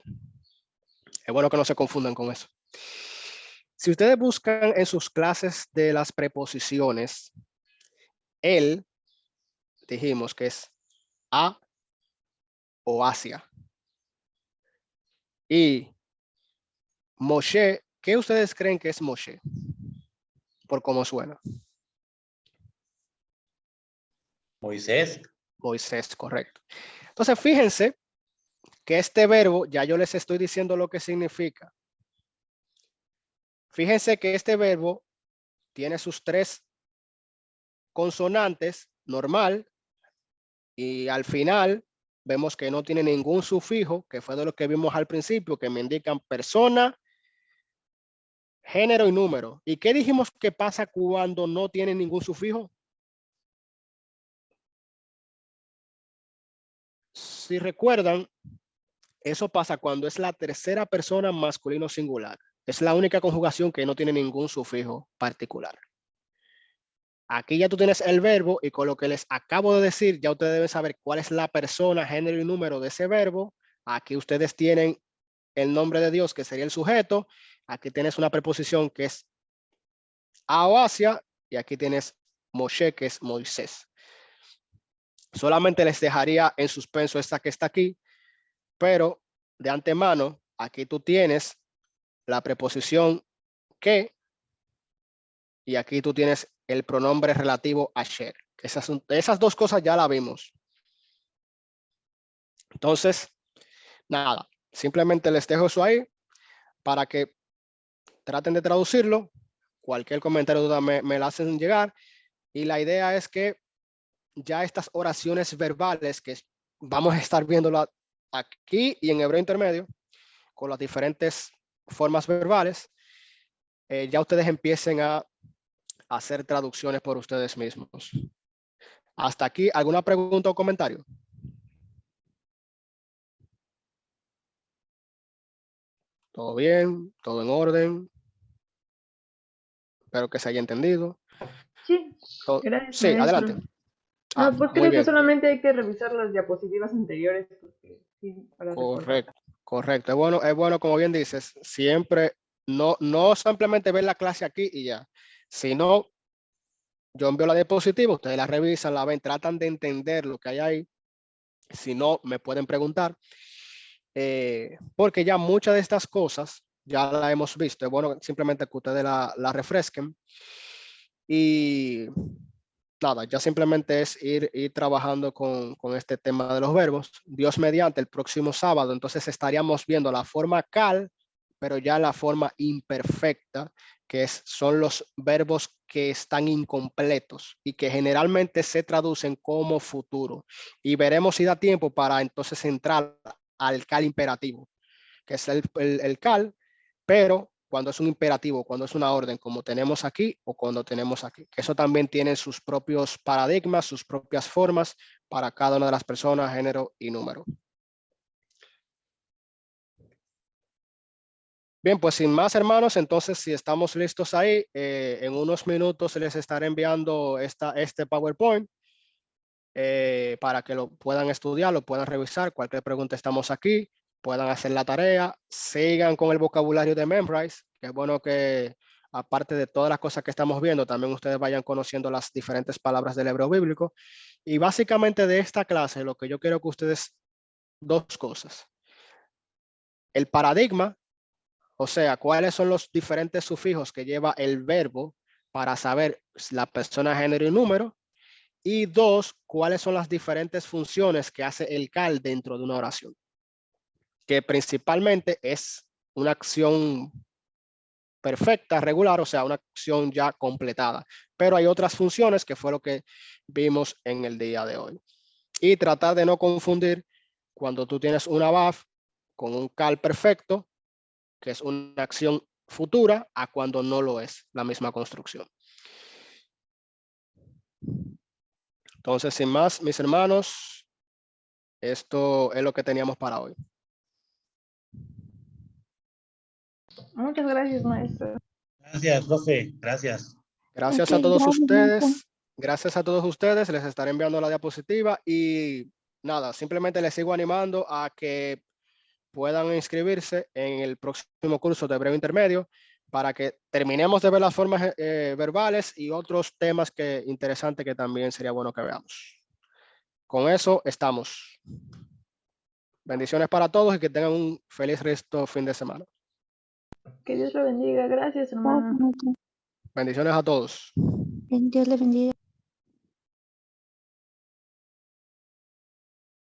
[SPEAKER 1] Es bueno que no se confundan con eso. Si ustedes buscan en sus clases de las preposiciones, él, dijimos que es a o hacia. Y Moshe, ¿qué ustedes creen que es Moshe? Por cómo suena.
[SPEAKER 2] Moisés.
[SPEAKER 1] Moisés, correcto. Entonces, fíjense que este verbo, ya yo les estoy diciendo lo que significa. Fíjense que este verbo tiene sus 3 consonantes, normal, y al final vemos que no tiene ningún sufijo, que fue de lo que vimos al principio, que me indican persona, género y número. ¿Y qué dijimos que pasa cuando no tiene ningún sufijo? Si recuerdan, eso pasa cuando es la tercera persona masculino singular. Es la única conjugación que no tiene ningún sufijo particular. Aquí ya tú tienes el verbo y con lo que les acabo de decir, ya ustedes deben saber cuál es la persona, género y número de ese verbo. Aquí ustedes tienen el nombre de Dios, que sería el sujeto. Aquí tienes una preposición que es a o hacia y aquí tienes Moshe, que es Moisés. Solamente les dejaría en suspenso esta que está aquí, pero de antemano, aquí tú tienes la preposición que y aquí tú tienes el pronombre relativo asher. Esas 2 cosas ya la vimos. Entonces, nada, simplemente les dejo eso ahí para que traten de traducirlo. Cualquier comentario o duda me la hacen llegar. Y la idea es que ya estas oraciones verbales que vamos a estar viéndola aquí y en hebreo intermedio, con las diferentes formas verbales, ya ustedes empiecen a hacer traducciones por ustedes mismos. Hasta aquí, ¿alguna pregunta o comentario? ¿Todo bien? ¿Todo en orden? Espero que se haya entendido.
[SPEAKER 3] Sí, gracias,
[SPEAKER 1] Sí,
[SPEAKER 3] maestro.
[SPEAKER 1] adelante. Ah,
[SPEAKER 3] No, pues
[SPEAKER 1] muy
[SPEAKER 3] creo que
[SPEAKER 1] bien.
[SPEAKER 3] solamente hay que revisar las diapositivas anteriores porque sí, para recordar.
[SPEAKER 1] Correcto, correcto. Es bueno, como bien dices, siempre no simplemente ver la clase aquí y ya, sino yo envío la diapositiva, ustedes la revisan, la ven, tratan de entender lo que hay ahí. Si no, me pueden preguntar, porque ya muchas de estas cosas ya la hemos visto. Es bueno simplemente que ustedes la refresquen. Y nada, ya simplemente es ir trabajando con este tema de los verbos. Dios mediante, el próximo sábado, entonces estaríamos viendo la forma cal, pero ya la forma imperfecta, que son los verbos que están incompletos y que generalmente se traducen como futuro. Y veremos si da tiempo para entonces entrar al cal imperativo, que es el cal, pero cuando es un imperativo, cuando es una orden, como tenemos aquí o cuando tenemos aquí. Eso también tiene sus propios paradigmas, sus propias formas para cada una de las personas, género y número. Bien, pues sin más, hermanos, entonces si estamos listos ahí, en unos minutos les estaré enviando este PowerPoint para que lo puedan estudiar, lo puedan revisar. Cualquier pregunta estamos aquí, puedan hacer la tarea, sigan con el vocabulario de Memrise, que es bueno que aparte de todas las cosas que estamos viendo, también ustedes vayan conociendo las diferentes palabras del hebreo bíblico. Y básicamente de esta clase, lo que yo quiero que ustedes, dos cosas. El paradigma, o sea, cuáles son los diferentes sufijos que lleva el verbo para saber la persona, género y número. Y dos, cuáles son las diferentes funciones que hace el cal dentro de una oración, que principalmente es una acción perfecta, regular, o sea, una acción ya completada. Pero hay otras funciones que fue lo que vimos en el día de hoy. Y tratar de no confundir cuando tú tienes una VAF con un cal perfecto, que es una acción futura, a cuando no lo es la misma construcción. Entonces, sin más, mis hermanos, esto es lo que teníamos para hoy.
[SPEAKER 3] Muchas gracias, maestro.
[SPEAKER 2] Gracias, profe. Gracias.
[SPEAKER 1] Gracias
[SPEAKER 4] Ok,
[SPEAKER 1] a todos
[SPEAKER 4] gracias, maestro.
[SPEAKER 1] ustedes. Gracias a todos ustedes. Les estaré enviando la diapositiva y nada, simplemente les sigo animando a que puedan inscribirse en el próximo curso de breve intermedio para que terminemos de ver las formas verbales y otros temas interesantes que también sería bueno que veamos. Con eso estamos. Bendiciones para todos y que tengan un feliz resto fin de semana.
[SPEAKER 3] Que Dios lo bendiga. Gracias, hermano.
[SPEAKER 4] Gracias, maestro.
[SPEAKER 1] Bendiciones a todos.
[SPEAKER 4] Dios le bendiga.